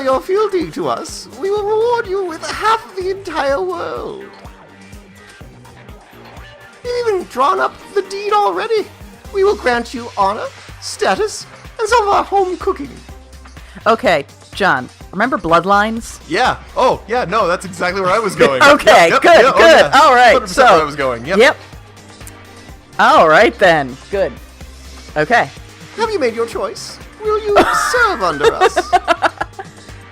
your fealty to us, we will reward you with half the entire world. You've even drawn up the deed already. We will grant you honor, status, and some of our home cooking. Okay, John, remember Bloodlines? Yeah. Oh, yeah, no, that's exactly where I was going. Okay, Yep, good, yeah, oh, good. yeah. All right, 100% so... where I was going, yep. All right, then. Good. Okay. Have you made your choice? Will you serve under us?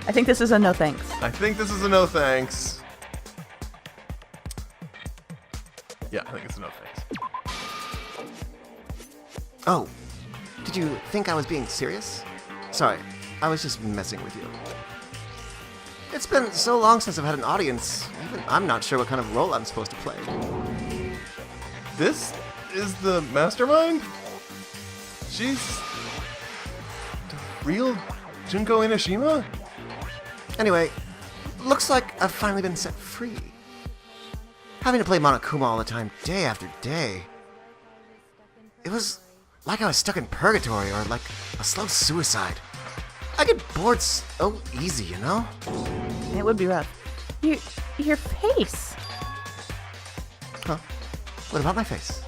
I think this is a no thanks. I think this is a no thanks. Yeah, I think it's a no thanks. Oh, did you think I was being serious? Sorry, I was just messing with you. It's been so long since I've had an audience, even I'm not sure what kind of role I'm supposed to play. This is the mastermind? She's the real Junko Enoshima? Anyway, looks like I've finally been set free. Having to play Monokuma all the time, day after day. It was like I was stuck in purgatory or like a slow suicide. I get bored so easy, you know? It would be rough. Your face. Huh? What about my face?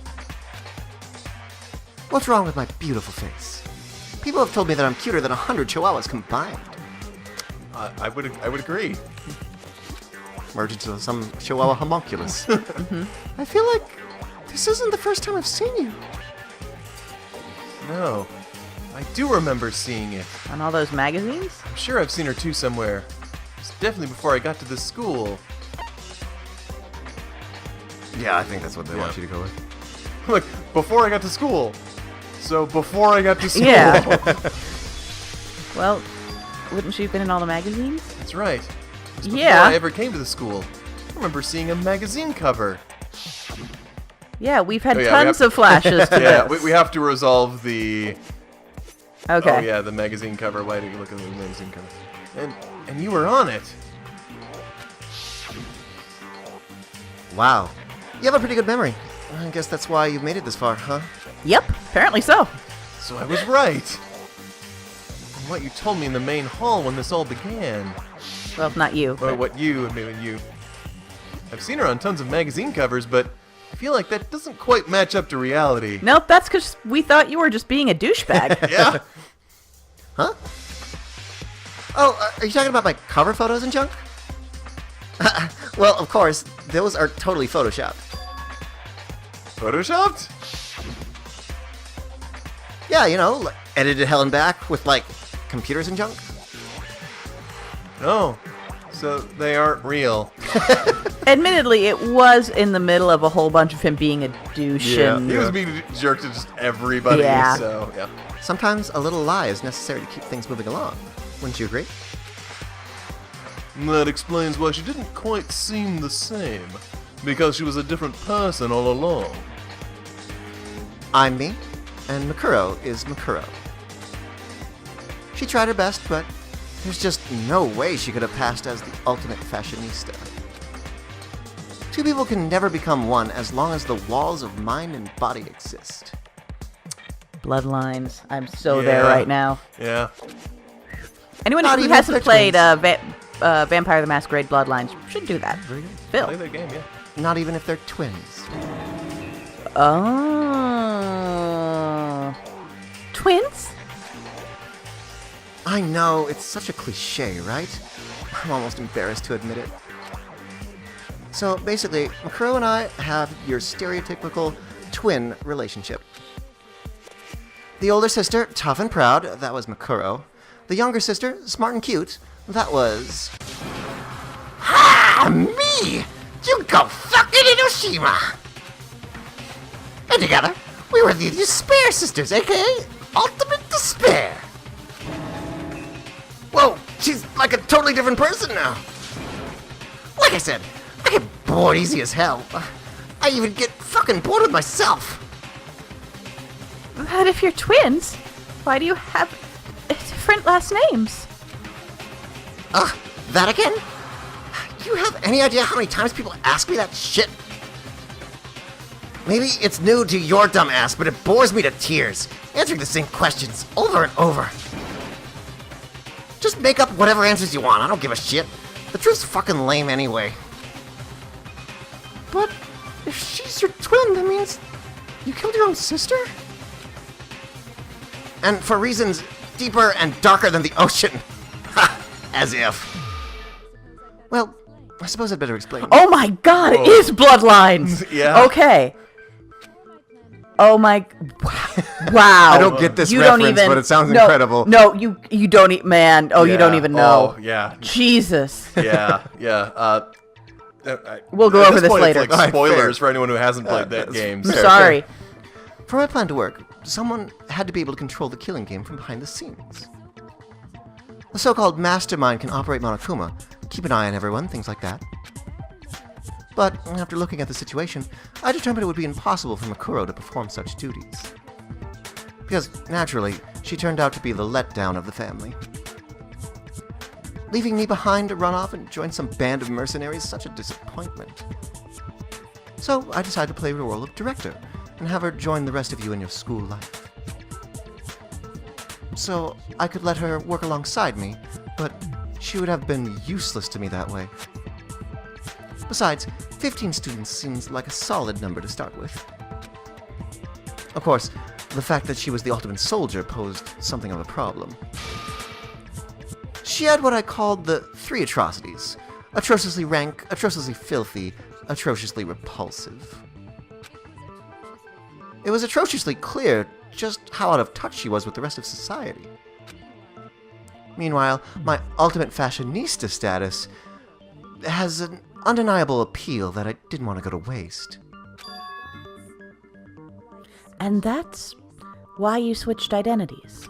What's wrong with my beautiful face? People have told me that I'm cuter than 100 chihuahuas combined. I would agree. Merged into some chihuahua homunculus. I feel like this isn't the first time I've seen you. No. I do remember seeing it. On all those magazines? I'm sure I've seen her too somewhere. It's definitely before I got to this school. Yeah, I think that's what they want Yeah. you to go with. Look, before I got to school. So before I got to school. Yeah. Well, wouldn't she have been in all the magazines? That's right. It was before Yeah. I ever came to the school. I remember seeing a magazine cover. Yeah, we've had Oh, yeah, tons of flashes to Yeah, this. we have to resolve the... Okay. Oh yeah, the magazine cover. Why did you look at the magazine cover? And you were on it. Wow. You have a pretty good memory. I guess that's why you've made it this far, huh? Yep, apparently so. So I was right. And what you told me in the main hall when this all began. Well, not you. Or but- what you, I mean you. I've seen her on tons of magazine covers, but I feel like that doesn't quite match up to reality. Nope, that's because we thought you were just being a douchebag. Yeah? Huh? Oh, are you talking about my cover photos and junk? Well, of course, those are totally photoshopped. Photoshopped? Yeah, you know, like, edited hell and back with, like, computers and junk. No. So they aren't real. Admittedly, it was in the middle of a whole bunch of him being a douche and... He was being a jerk to just everybody, Yeah. so yeah. Sometimes a little lie is necessary to keep things moving along. Wouldn't you agree? That explains why she didn't quite seem the same. Because she was a different person all along. I'm me, and Makuro is Makuro. She tried her best, but there's just no way she could have passed as the ultimate fashionista. Two people can never become one as long as the walls of mind and body exist. Bloodlines. I'm so there Yeah. right now. Yeah. Anyone Not who even hasn't if played they're twins. Vampire the Masquerade Bloodlines should do that. Play Phil. that game, yeah. Not even if they're twins. Oh. Twins? I know, it's such a cliche, right? I'm almost embarrassed to admit it. So basically, Makuro and I have your stereotypical twin relationship. The older sister, tough and proud, that was Makuro. The younger sister, smart and cute, that was... me! Junko fucking Enoshima! And together, we were the Despair Sisters, aka Ultimate Despair! Whoa, she's like a totally different person now. Like I said, I get bored easy as hell. I even get fucking bored with myself. But if you're twins, why do you have different last names? Ugh, that again? Do you have any idea how many times people ask me that shit? Maybe it's new to your dumb ass, but it bores me to tears, answering the same questions over and over. Just Just make up whatever answers you want. I don't give a shit. The truth's fucking lame anyway. But if she's your twin, that means you killed your own sister? And for reasons deeper and darker than the ocean. Ha! As if. Well, I suppose I'd better explain. Oh my god, it is bloodlines! Yeah. Okay. Oh my... Wow. I don't get this You reference, don't even, but it sounds no, incredible. No, you don't eat, man. Oh, you don't even know. Oh, yeah. Jesus. Yeah, yeah. We'll go at over this point, later. It's like Alright, spoilers fair. for anyone who hasn't played that that's game. I'm so- sorry. For my plan to work, someone had to be able to control the killing game from behind the scenes. The so-called mastermind can operate Monokuma, keep an eye on everyone, things like that. But after looking at the situation, I determined it would be impossible for Makuro to perform such duties. Because, naturally, she turned out to be the letdown of the family. Leaving me behind to run off and join some band of mercenaries is such a disappointment. So I decided to play the role of director and have her join the rest of you in your school life. So I could let her work alongside me, but she would have been useless to me that way. Besides, 15 students seems like a solid number to start with. Of course, the fact that she was the ultimate soldier posed something of a problem. She had what I called the three atrocities: atrociously rank, atrociously filthy, atrociously repulsive. It was atrociously clear just how out of touch she was with the rest of society. Meanwhile, my ultimate fashionista status has an undeniable appeal that I didn't want to go to waste. And that's why you switched identities.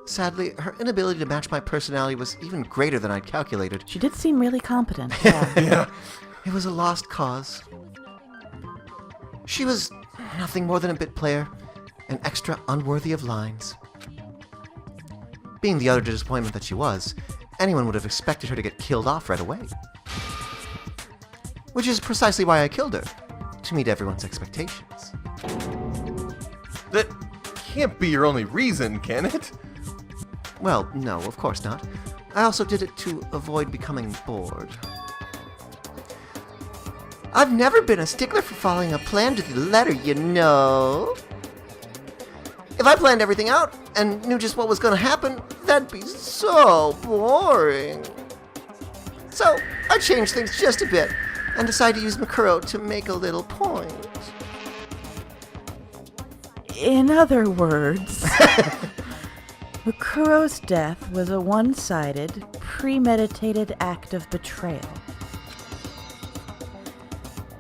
Sadly, her inability to match my personality was even greater than I'd calculated. She did seem really competent. Yeah. Yeah. It was a lost cause. She was nothing more than a bit player, an extra unworthy of lines. Being the utter disappointment that she was, anyone would have expected her to get killed off right away. Which is precisely why I killed her, to meet everyone's expectations. That can't be your only reason, can it? Well, no, of course not. I also did it to avoid becoming bored. I've never been a stickler for following a plan to the letter, you know. If I planned everything out and knew just what was going to happen, that'd be so boring. So I changed things just a bit and decided to use Makuro to make a little point. In other words, Makuro's death was a one-sided, premeditated act of betrayal.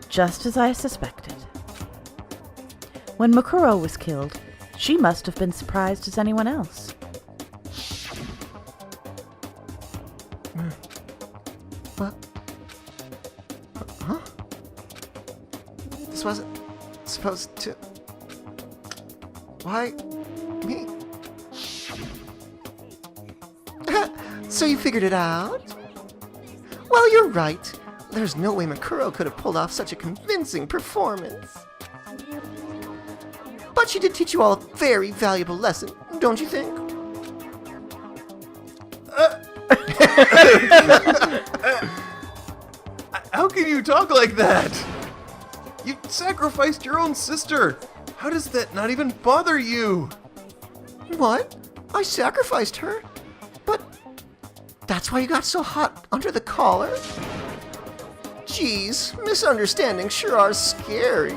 Just as I suspected. When Makuro was killed, she must have been surprised as anyone else. What? Huh? This wasn't supposed to... Why me? So you figured it out? Well, you're right. There's no way Makuro could have pulled off such a convincing performance. But she did teach you all a very valuable lesson, don't you think? How can you talk like that? You sacrificed your own sister. How does that not even bother you? What? I sacrificed her? But that's why you got so hot under the collar? Jeez, misunderstandings sure are scary.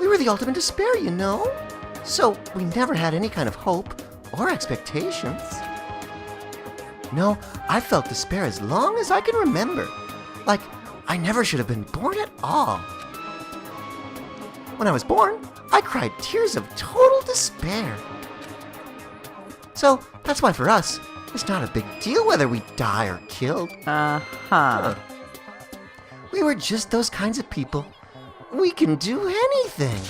We were the ultimate despair, you know? So we never had any kind of hope or expectations. No, I felt despair as long as I can remember. Like, I never should have been born at all. When I was born, I cried tears of total despair. So, that's why for us, it's not a big deal whether we die or killed. Uh-huh. We were just those kinds of people. We can do anything.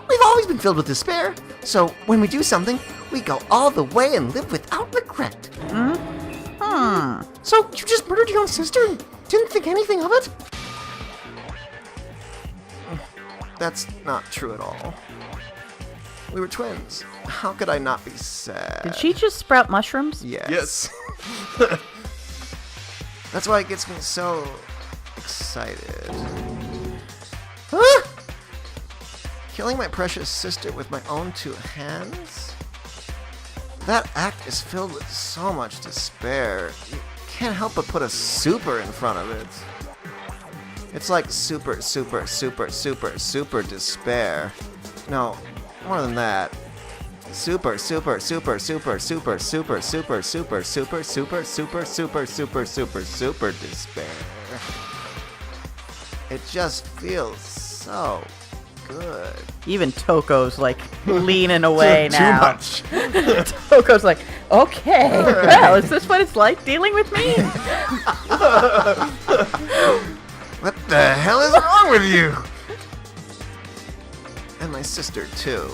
We've always been filled with despair, so when we do something, we go all the way and live without regret. So you just murdered your own sister and didn't think anything of it? That's not true at all. We were twins. how could I not be sad? Did she just sprout mushrooms? Yes. Yes. That's why it gets me so excited. Ah! Killing my precious sister with my own 2 hands? That act is filled with so much despair. You can't help but put a super in front of it. It's like super, super, super, super, super despair. No, more than that. Super, super, super, super, super, super, super, super, super, super, super, super, super, super, super despair. It just feels so good. Even Toko's like leaning away now. Too much. Toko's like, okay, well, is this what it's like dealing with me? What the hell is wrong with you? And my sister, too.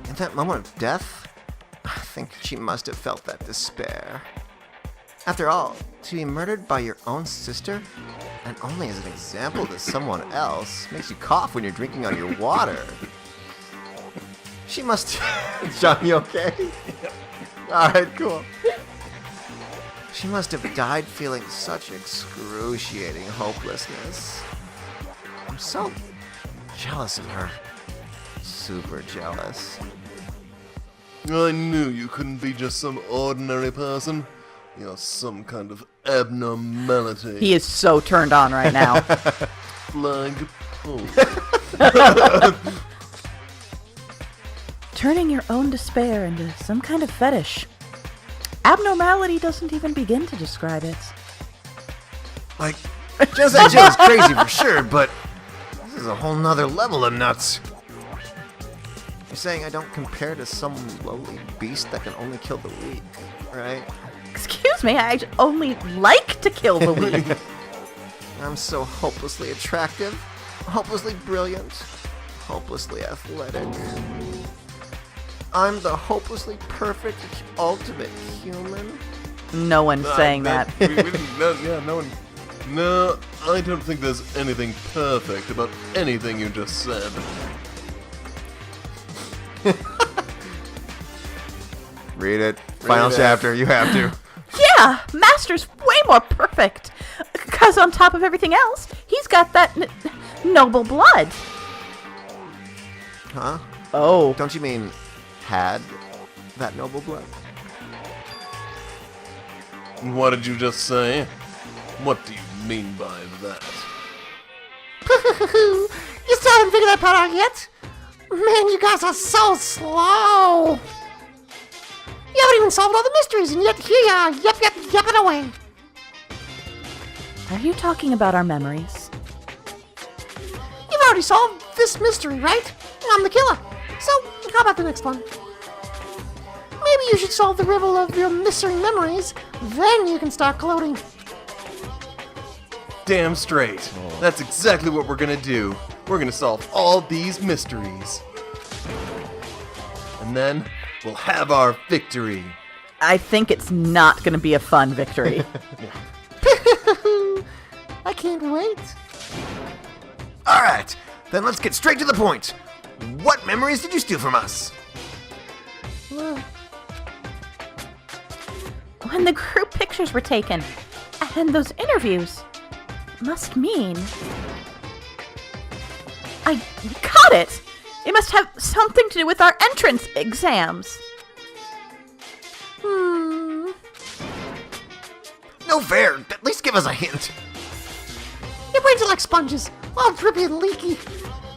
In that moment of death, I think she must have felt that despair. After all, to be murdered by your own sister, and only as an example to someone else, makes you cough when you're drinking on your water. She must... John, you okay? Alright, cool. She must have died feeling such excruciating hopelessness. I'm so jealous of her. Super jealous. I knew you couldn't be just some ordinary person. You're some kind of abnormality. He is so turned on right now. Flagpole. Turning your own despair into some kind of fetish. Abnormality doesn't even begin to describe it. Like, Just that Jill's crazy for sure, but this is a whole nother level of nuts. You're saying I don't compare to some lowly beast that can only kill the weak, right? Excuse me, I only like to kill the weak. I'm so hopelessly attractive, hopelessly brilliant, hopelessly athletic. I'm the hopelessly perfect, ultimate human. No one's saying that. we didn't, no one. No, I don't think there's anything perfect about anything you just said. Read it. Final chapter. You have to. Yeah, Master's way more perfect. Because on top of everything else, he's got that noble blood. Huh? Oh. Don't you mean had that noble blood? What did you just say? What do you mean by that? You still haven't figured that part out yet? Man, you guys are so slow. You haven't even solved all the mysteries, and yet here you are, yapping away. Are you talking about our memories? You've already solved this mystery, right? I'm the killer. So, how about the next one? Maybe you should solve the riddle of your missing memories, then you can start gloating. Damn straight. That's exactly what we're gonna do. We're gonna solve all these mysteries. And then we'll have our victory. I think it's not going to be a fun victory. I can't wait. All right, then let's get straight to the point. What memories did you steal from us? When the group pictures were taken, and those interviews, must mean... I got it! It must have something to do with our entrance exams. No fair. At least give us a hint. Your brains are like sponges, all drippy and leaky.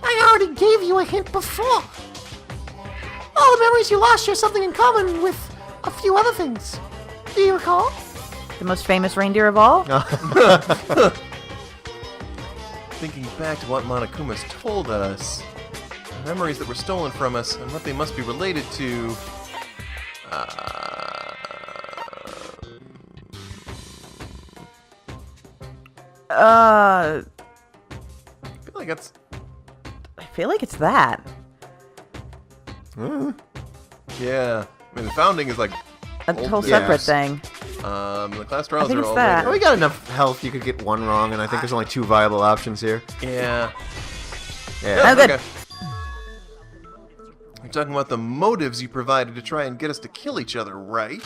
I already gave you a hint before. All the memories you lost share something in common with a few other things. Do you recall? The most famous reindeer of all? Thinking back to what Monokuma's told us, the memories that were stolen from us and what they must be related to. I I feel like it's that. Yeah. I mean, the founding is like A old whole news. separate Yes. thing. The class trials think are it's all that. later. We got enough health. You could get one wrong, and I think there's only two viable options here. Yeah. Yeah. Oh, good. Okay. I talking about the motives you provided to try and get us to kill each other, right?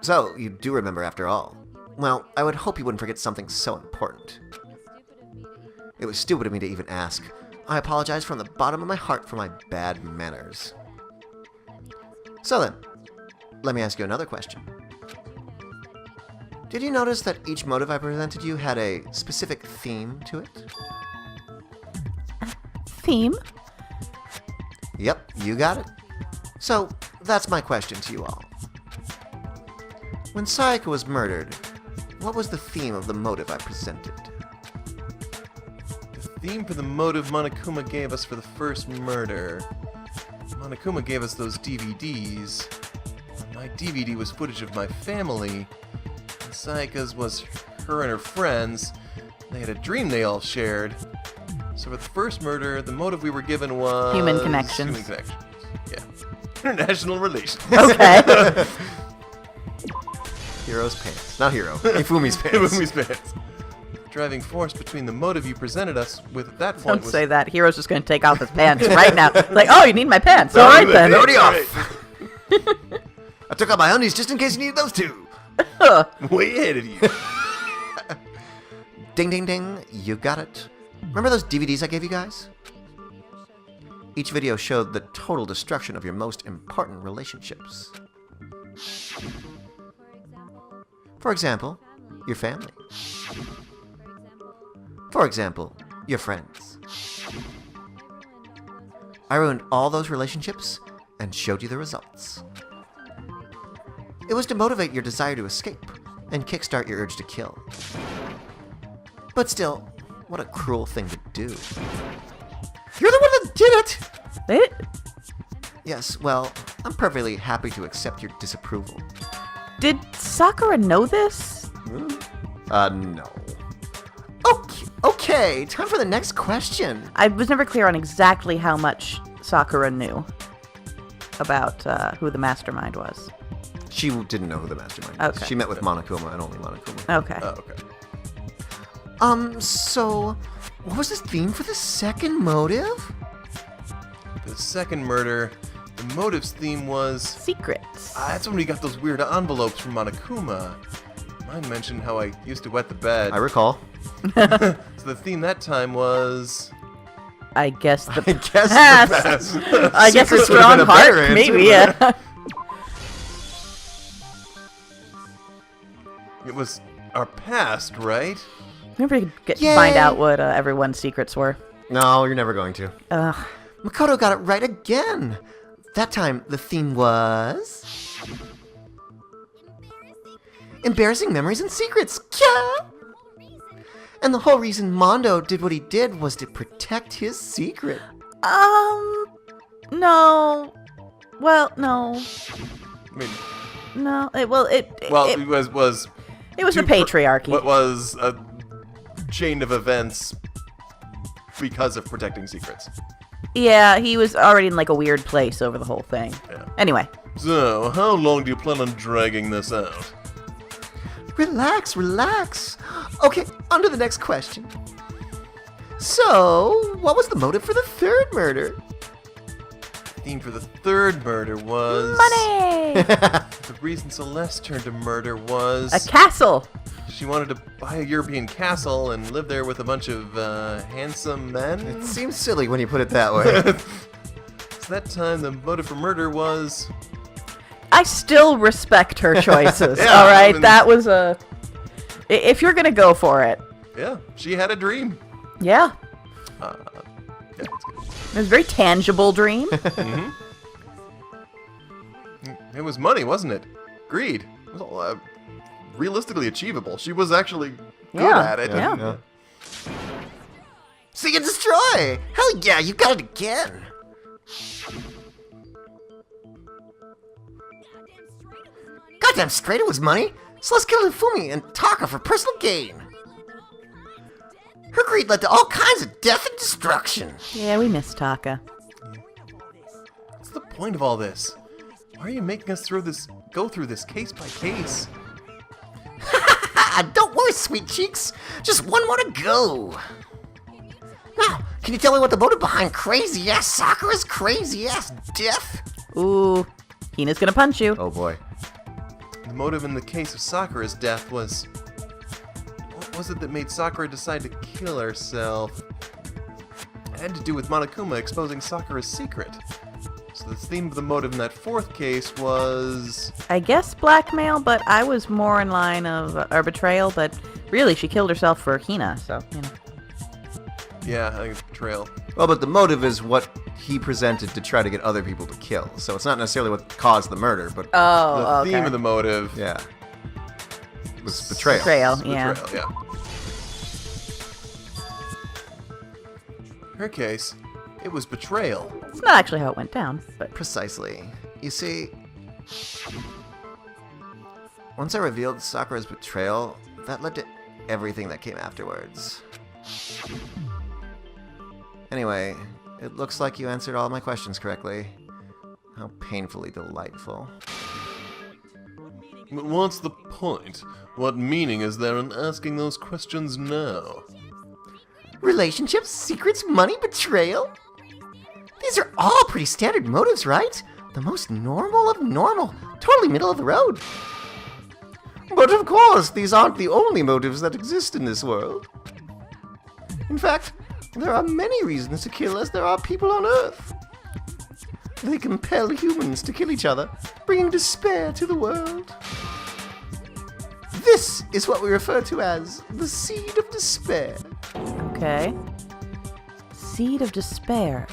So, you do remember after all. Well, I would hope you wouldn't forget something so important. It was stupid of me to even ask. I apologize from the bottom of my heart for my bad manners. So then, let me ask you another question. Did you notice that each motive I presented you had a specific theme to it? Theme? Yep, you got it. So, that's my question to you all. When Sayaka was murdered, what was the theme of the motive I presented? The theme for the motive Monokuma gave us for the first murder. Monokuma gave us those DVDs. My DVD was footage of my family. And Sayaka's was her and her friends. They had a dream they all shared. So for the first murder, the motive we were given was... Human connections. Human connections, yeah. International relations. Okay. Hero's pants. Not hero. Ifumi's pants. Ifumi's pants. Driving force between the motive you presented us with at that point Don't was... say that. Hero's just going to take off his pants right now. Like, oh, you need my pants. All right, then. Nobody off. I took out my undies just in case you needed those too. Way ahead of you. Ding, ding, ding. You got it. Remember those DVDs I gave you guys? Each video showed the total destruction of your most important relationships. For example, your family. For example, your friends. I ruined all those relationships and showed you the results. It was to motivate your desire to escape and kickstart your urge to kill. But still, what a cruel thing to do. You're the one that did it! It? Yes, well, I'm perfectly happy to accept your disapproval. Did Sakura know this? No. Okay, time for the next question. I was never clear on exactly how much Sakura knew about who the mastermind was. She didn't know who the mastermind was. Okay. She met with Monokuma and only Monokuma. Okay. Oh, okay. So, what was the theme for the second motive? For the second murder, the motive's theme was... Secrets. that's when we got those weird envelopes from Monokuma. Mine mentioned how I used to wet the bed. I recall. So the theme that time was... I guess the I guess past. the best. I guess a Secrets would've strong been a better heart, answer, maybe, but- yeah. It was our past, right? Never could Yay. find out what everyone's secrets were. No, you're never going to. Ugh. Makoto got it right again. That time, the theme was... embarrassing memories and secrets. Kya! And the whole reason Mondo did what he did was to protect his secret. No. Well, no. I mean, No. It was the too patriarchy. what was a chain of events because of protecting secrets. Yeah, he was already in like a weird place over the whole thing. Yeah. Anyway. So, how long do you plan on dragging this out? Relax, relax. Okay, on to the next question. So, what was the motive for the third murder? The theme for the third murder was... Money! The reason Celeste turned to murder was... A castle! She wanted to buy a European castle and live there with a bunch of handsome men. It seems silly when you put it that way. So that time, the motive for murder was... I still respect her choices, Yeah, alright? I mean- That was a... If you're gonna go for it. Yeah, she had a dream. Yeah. Yeah, that's good. It was a very tangible dream. It was money, wasn't it? Greed. It was all realistically achievable. She was actually good Yeah, at it. yeah. See and destroy! Hell yeah, you got it again! Goddamn straight it was money! So let's kill Ifumi and Taka for personal gain! Her greed led to all kinds of death and destruction! Yeah, we miss Taka. What's the point of all this? Why are you making us go through this case by case? Don't worry, sweet cheeks! Just one more to go! Now, Can you tell me what the motive behind crazy-ass Sakura's crazy-ass death? Ooh, Hina's gonna punch you. Oh boy. The motive in the case of Sakura's death was... What was it that made Sakura decide to kill herself? It had to do with Monokuma exposing Sakura's secret. So the theme of the motive in that fourth case was... I guess blackmail, but I was more in line of or betrayal, but really she killed herself for Hina, so, you know. Yeah, I think it's betrayal. Well, but the motive is what he presented to try to get other people to kill. So it's not necessarily what caused the murder, but Oh, The theme of the motive... yeah, was betrayal. Betrayal, yeah. Betrayal, yeah. Her case, it was betrayal. It's not actually how it went down, but Precisely. You see, once I revealed Sakura's betrayal, that led to everything that came afterwards. Anyway, it looks like you answered all my questions correctly. How painfully delightful. But what's the point? What meaning is there in asking those questions now? Relationships, secrets, money, betrayal? These are all pretty standard motives, right? The most normal of normal. Totally middle of the road. But of course, these aren't the only motives that exist in this world. In fact, there are many reasons to kill as there are people on Earth. They compel humans to kill each other, bringing despair to the world. This is what we refer to as the seed of despair. okay. Seed of despair.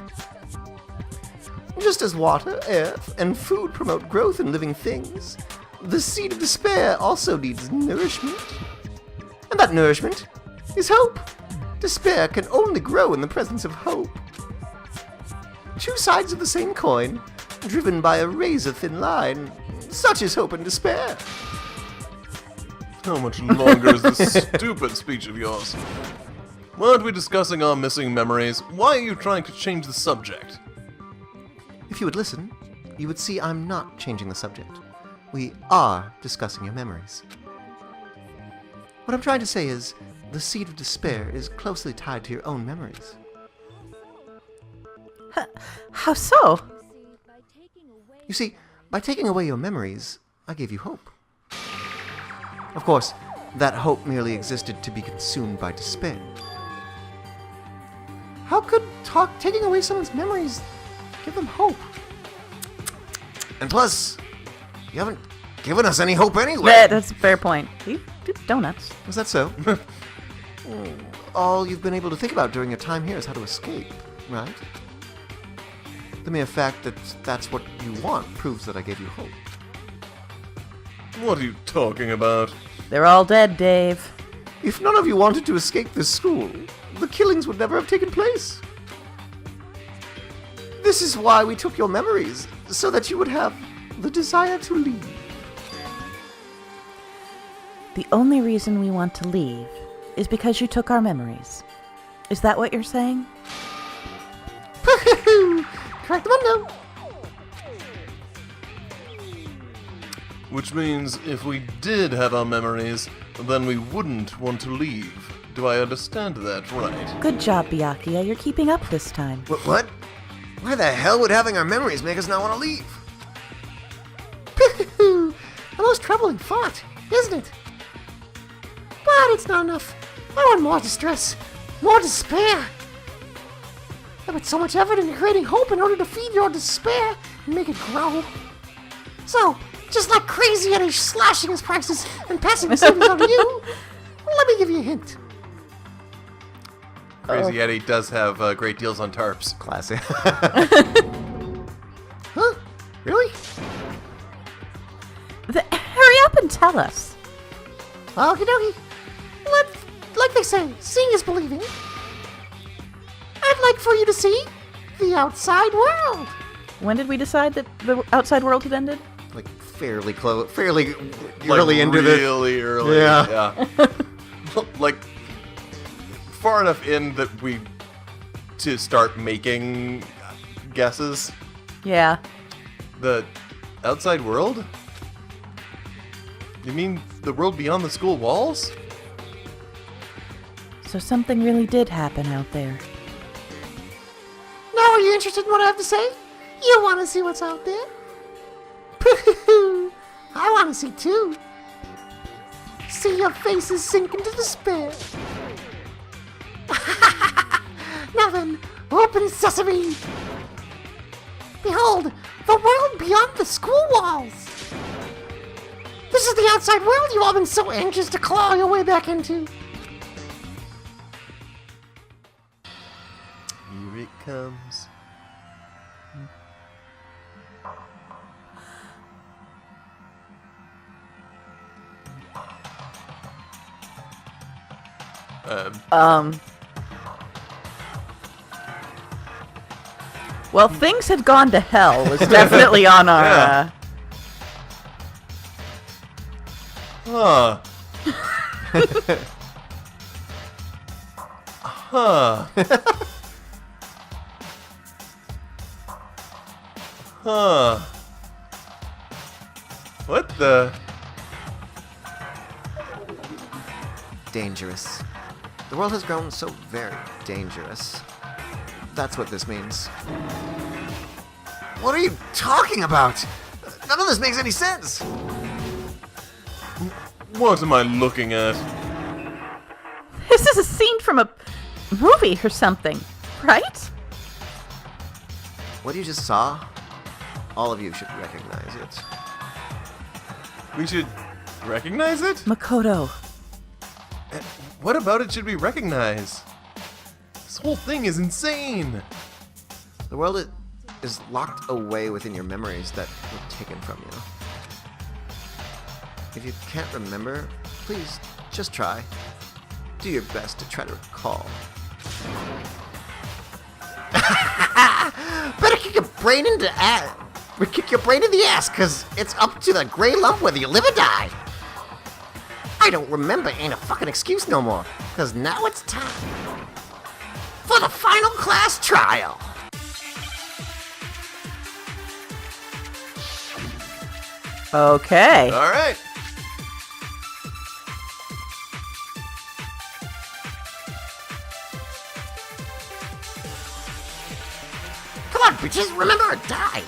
Just as water, air, and food promote growth in living things, the seed of despair also needs nourishment. And that nourishment is hope. Despair can only grow in the presence of hope. Two sides of the same coin, driven by a razor-thin line. Such is hope and despair. How much longer is this stupid speech of yours? Why aren't we discussing our missing memories? Why are you trying to change the subject? If you would listen, you would see I'm not changing the subject. We are discussing your memories. What I'm trying to say is, the seed of despair is closely tied to your own memories. How so? You see, by taking away your memories, I gave you hope. Of course, that hope merely existed to be consumed by despair. How could taking away someone's memories give them hope? And plus, you haven't given us any hope anyway. That's a fair point. You do donuts. Was that so? All you've been able to think about during your time here is how to escape, right? The mere fact that that's what you want proves that I gave you hope. What are you talking about? They're all dead, Dave. If none of you wanted to escape this school, the killings would never have taken place. This is why we took your memories, so that you would have the desire to leave. The only reason we want to leave is because you took our memories. Is that what you're saying? Correct mundo. Which means if we did have our memories, then we wouldn't want to leave. Do I understand that right? Good job, Byakuya. You're keeping up this time. What? Why the hell would having our memories make us not want to leave? A most troubling thought, isn't it? But it's not enough. I want more distress, more despair. I put so much effort into creating hope in order to feed your despair and make it grow. So, just like Crazy Eddie slashing his prices and passing the savings on to you, let me give you a hint. Crazy Eddie does have great deals on tarps. Classic. Huh? Really? Hurry up and tell us. Okie dokie. Like they say, seeing is believing. I'd like for you to see the outside world. When did we decide that the outside world had ended? Like fairly close, fairly Like, early into the. really early. Yeah. Like far enough in that to start making guesses. Yeah. The outside world? You mean the world beyond the school walls? So something really did happen out there. interested in what I have to say? You want to see what's out there? I want to see too. See your faces sink into despair. Now then, open sesame. Behold, the world beyond the school walls. This is the outside world you've all been so anxious to claw your way back into. Here it comes. Well, things had gone to hell was definitely on our, Yeah. Huh. Huh. Huh. What the? Dangerous. The world has grown so very dangerous. That's what this means. What are you talking about? None of this makes any sense. What am I looking at? This is a scene from a movie or something, right? What you just saw, all of you should recognize it. We should recognize it? Makoto. What about it should we recognize? This whole thing is insane. The world is locked away within your memories that were taken from you. If you can't remember, please just try. Do your best to try to recall. Better kick your brain into ass. Kick your brain in the ass, cause it's up to the gray lump whether you live or die. I don't remember ain't a fucking excuse no more, cause now it's time for the final class trial. Okay. All right. Come on, bitches, remember or die.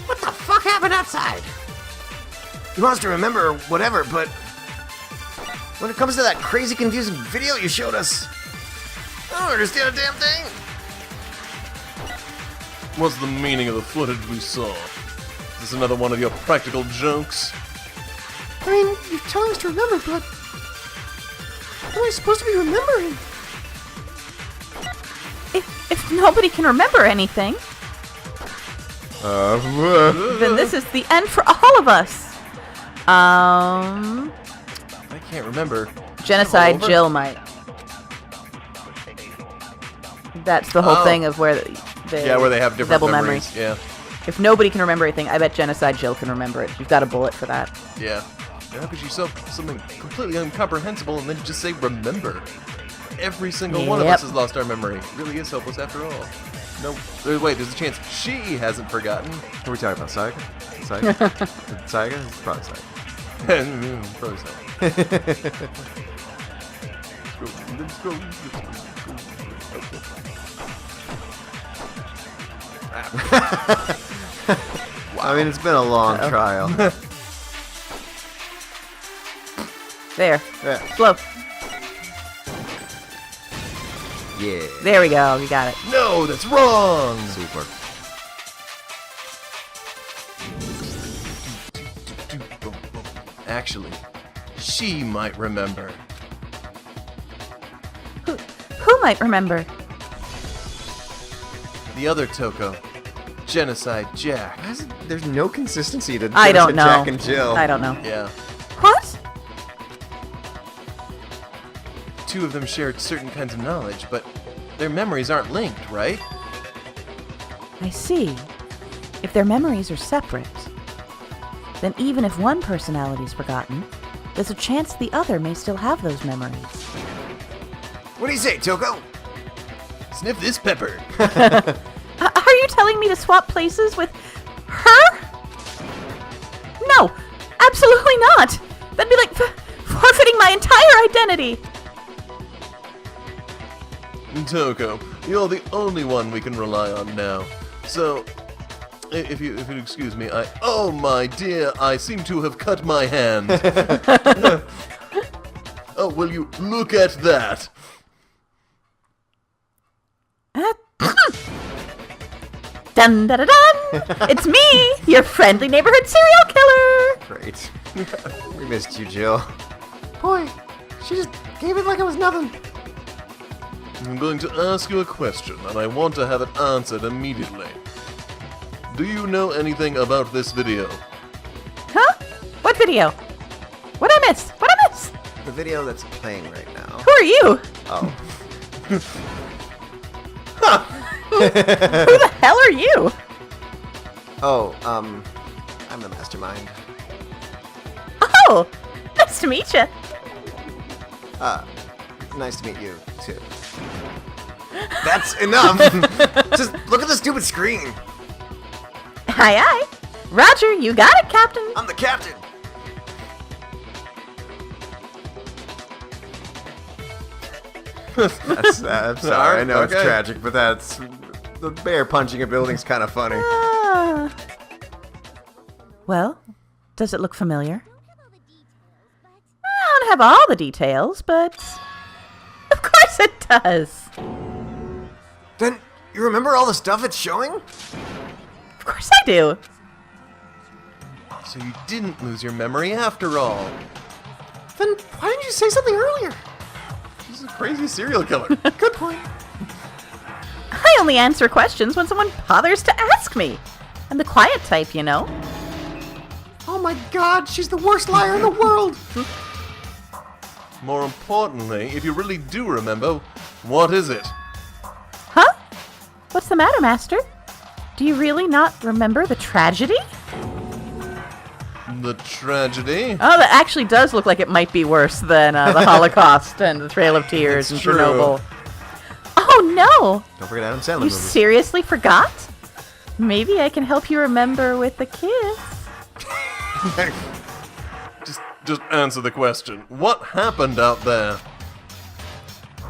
What the fuck happened outside? He wants to remember whatever, but when it comes to that crazy confusing video you showed us, I don't understand a damn thing. What's the meaning of the footage we saw? Is this another one of your practical jokes? I mean, you're telling us to remember, but what am I supposed to be remembering? If nobody can remember anything, then this is the end for all of us. I can't remember. Genocide Over? Jill might. That's the whole Oh. thing of where the Where they have different double memories. memory. If nobody can remember anything, I bet Genocide Jill can remember it. You've got a bullet for that. Yeah. How could you say something completely incomprehensible and then just say remember? Every single one of Yep. us has lost our memory. It really is hopeless after all. No, wait, there's a chance she hasn't forgotten. What are we talking about, Saiga? Saiga? Saiga? It's probably Saiga. Probably so. Let's go. I mean, it's been a long trial. There. Yeah. Slow. Yeah. There we go. You got it. No, that's wrong. Super. Actually, she might remember. Who might remember? The other Toko, Genocide Jack. There's no consistency to I don't know. Jack and Jill. I don't know. Yeah. What? Two of them shared certain kinds of knowledge, but their memories aren't linked, right? I see. If their memories are separate, then even if one personality is forgotten, there's a chance the other may still have those memories. What do you say, Toko? Sniff this pepper. Are you telling me to swap places with her? No, absolutely not. That'd be like forfeiting my entire identity. Toko, You're the only one we can rely on now. So, if you excuse me, oh my dear, I seem to have cut my hand. Oh, will you look at that? Dun dun dun dun! It's me, your friendly neighborhood serial killer! Great. We missed you, Jill. Boy, she just gave it like it was nothing. I'm going to ask you a question, and I want to have it answered immediately. Do you know anything about this video? Huh? What video? What I miss? What I miss? The video that's playing right now. Who are you? Oh. Who the hell are you? Oh, I'm the mastermind. Oh, nice to meet you. Nice to meet you, too. That's enough! Just look at the stupid screen! Aye aye. Roger, you got it, Captain. I'm the captain! I'm sorry, I know it's Okay. tragic, but that's... The bear punching a building's kind of funny. Well, does it look familiar? I don't have all the details, but of course it does. Then, you remember all the stuff it's showing? Of course I do. So you didn't lose your memory after all. Then why didn't you say something earlier? She's a crazy serial killer. Good point. I only answer questions when someone bothers to ask me. I'm the quiet type, you know. Oh my god, she's the worst liar in the world. More importantly, if you really do remember, what is it? Huh? What's the matter, Master? Do you really not remember the tragedy? The tragedy? Oh, that actually does look like it might be worse than the Holocaust and the Trail of Tears and It's true. Chernobyl. Oh no! Don't forget Adam Sandler You movies. seriously forgot? Maybe I can help you remember with a kiss. Just answer the question. What happened out there?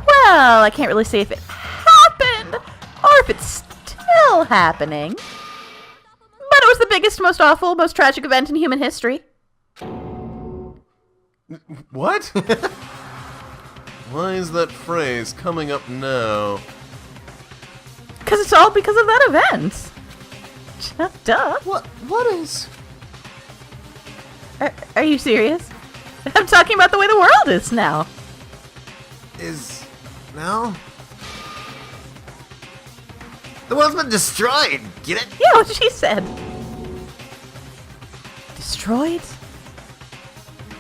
Well, I can't really say if it happened or if it's still happening. But it was the biggest, most awful, most tragic event in human history. What? Why is that phrase coming up now? Because it's all because of that event. Duh. What is? Are you serious? I'm talking about the way the world is now. Is... now? The world's been destroyed! Get it? Yeah, what she said. Destroyed?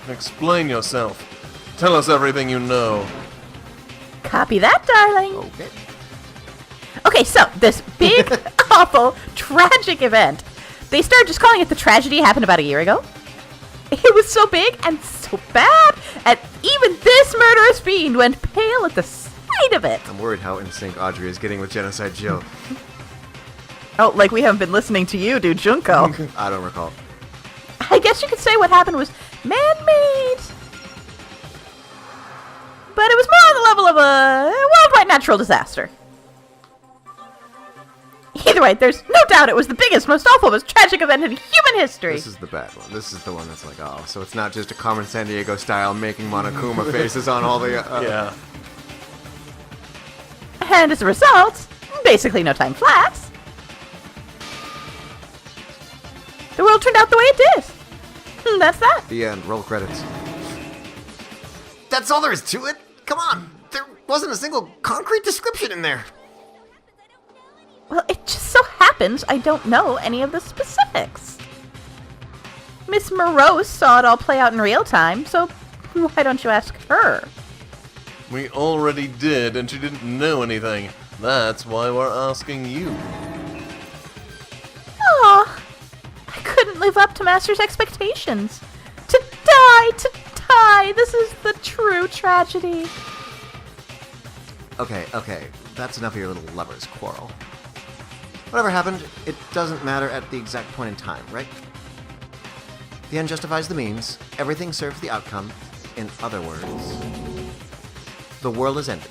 Explain yourself. Tell us everything you know. Copy that, darling. Okay. Okay, so this big, awful, tragic event. They started just calling it the tragedy. It happened about a year ago. It was so big and so bad, and even this murderous fiend went pale at the sight of it. I'm worried how in sync Audrey is getting with Genocide Jill. Oh, like we haven't been listening to you, dude, Junko. I don't recall. I guess you could say what happened was man-made. But it was more on the level of a worldwide natural disaster. Either way, there's no doubt it was the biggest, most awful, most tragic event in human history. This is the bad one. This is the one that's like, oh, so it's not just a Carmen San Diego style making Monokuma faces on all the... Yeah. And as a result, basically no time flat. The world turned out the way it did. That's that. The end. Roll credits. That's all there is to it? Come on. There wasn't a single concrete description in there. Well, it just so happens I don't know any of the specifics. Miss Morose saw it all play out in real time, so why don't you ask her? We already did, and she didn't know anything. That's why we're asking you. Aw, I couldn't live up to Master's expectations. To die, this is the true tragedy. Okay. That's enough of your little lover's quarrel. Whatever happened, it doesn't matter at the exact point in time, right? The end justifies the means. Everything serves the outcome. In other words, the world has ended.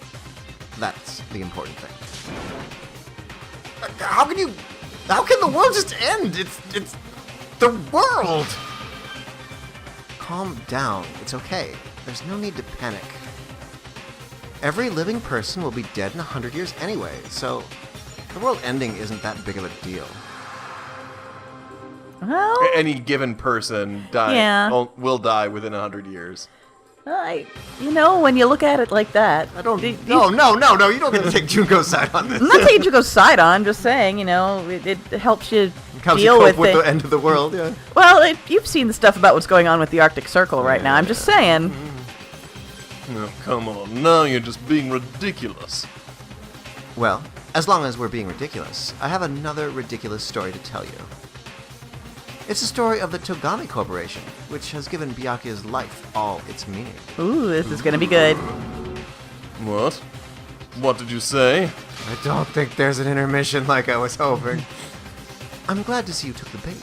That's the important thing. How can the world just end? It's the world! Calm down. It's okay. There's no need to panic. Every living person will be dead in 100 years anyway, so the world ending isn't that big of a deal. Well, Any given person will die within 100 years. when you look at it like that, No, you don't get to take Junko's side on this. I'm not saying you go side on. I'm just saying, it helps you Helps deal you cope with with it. the end of the world, yeah. Well, you've seen the stuff about what's going on with the Arctic Circle right now. I'm just saying. Oh, come on, now you're just being ridiculous. Well, as long as we're being ridiculous, I have another ridiculous story to tell you. It's the story of the Togami Corporation, which has given Byakuya's life all its meaning. Ooh, this is gonna be good. What? What did you say? I don't think there's an intermission like I was hoping. I'm glad to see you took the bait.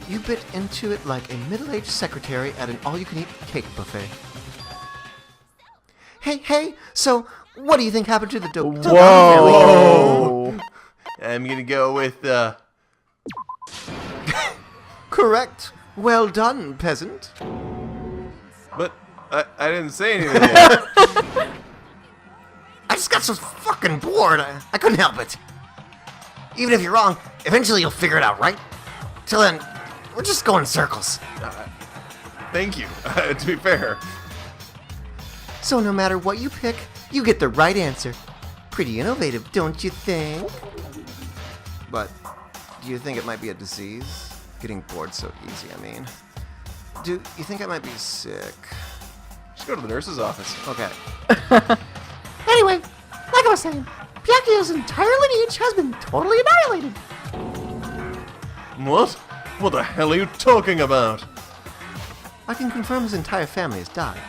You bit into it like a middle-aged secretary at an all-you-can-eat cake buffet. Hey, so what do you think happened to the Togami family? Whoa! I'm gonna go with, Correct. Well done, peasant. But I didn't say anything yet. I just got so fucking bored, I couldn't help it. Even if you're wrong, eventually you'll figure it out, right? Till then, we're just going in circles. Thank you, to be fair. So no matter what you pick, you get the right answer. Pretty innovative, don't you think? But do you think it might be a disease? Getting bored so easy, I mean. Do you think I might be sick? Just go to the nurse's office. Okay. Anyway, like I was saying, Byakuya's entire lineage has been totally annihilated. What? What the hell are you talking about? I can confirm his entire family has died.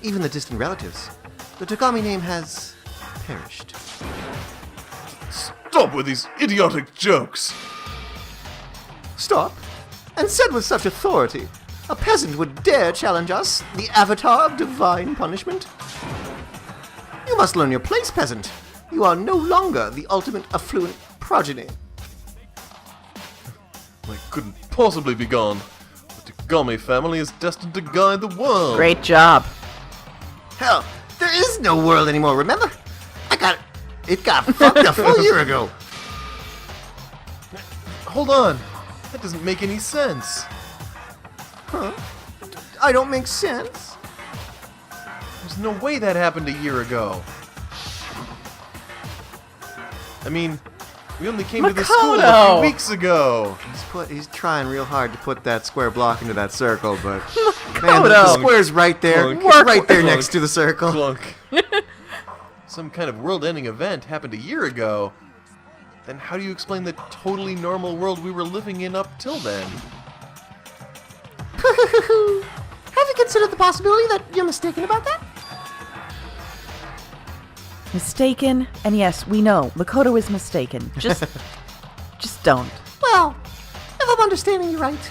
Even the distant relatives. The Togami name has perished. Stop with these idiotic jokes. Stop. And said with such authority, a peasant would dare challenge us, the avatar of divine punishment? You must learn your place, peasant. You are no longer the ultimate affluent progeny. I couldn't possibly be gone. The Togami family is destined to guide the world. Great job. Hell, there is no world anymore, remember? It got fucked a full year ago. Hold on. That doesn't make any sense. Huh? I don't make sense. There's no way that happened a year ago. I mean, we only came to the school a Makoto! few weeks ago. He's trying real hard to put that square block into that circle, but Makoto! man, the square's right there, Clunk. right there Clunk. next to the circle. Clunk. Some kind of world-ending event happened a year ago. Then how do you explain the totally normal world we were living in up till then? Have you considered the possibility that you're mistaken about that? Mistaken, and yes, we know Makoto is mistaken. Just don't. Well, if I'm understanding you right,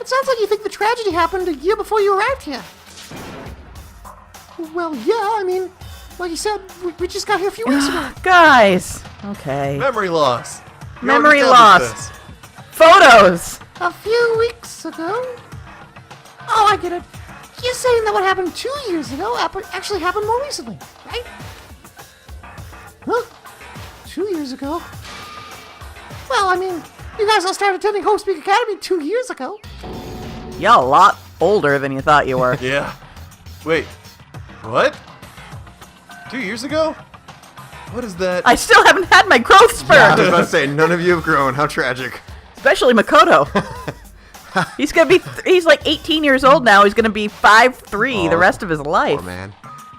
it sounds like you think the tragedy happened a year before you arrived here. Well, yeah, I mean, like you said, we just got here a few weeks ago. Guys, okay. Memory loss. We Memory already loss. established this. Photos. A few weeks ago? Oh, I get it. You're saying that what happened 2 years ago actually happened more recently, right? Huh? 2 years ago? Well, I mean, you guys all started attending Hope Speak Academy 2 years ago. You're a lot older than you thought you were. Yeah. Wait. What? 2 years ago? What is that? I still haven't had my growth spurt. I was about to say, none of you have grown. How tragic. Especially Makoto. He's like 18 years old now. He's gonna be 5'3" the rest of his life. Poor man.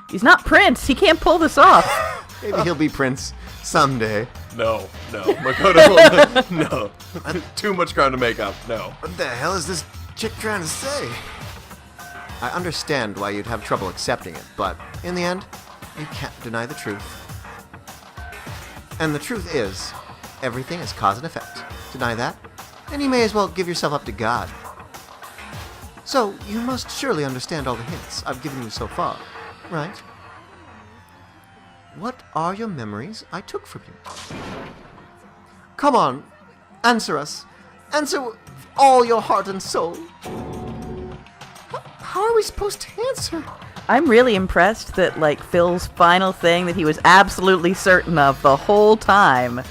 He's not Prince. He can't pull this off. Maybe he'll be Prince someday. No. Makoto. No. Too much ground to make up. No. What the hell is this chick trying to say? I understand why you'd have trouble accepting it, but in the end, you can't deny the truth. And the truth is, everything is cause and effect. Deny that, and you may as well give yourself up to God. So, you must surely understand all the hints I've given you so far, right? What are your memories I took from you? Come on, answer us. Answer with all your heart and soul. How are we supposed to answer? I'm really impressed that, like, Phil's final thing that he was absolutely certain of the whole time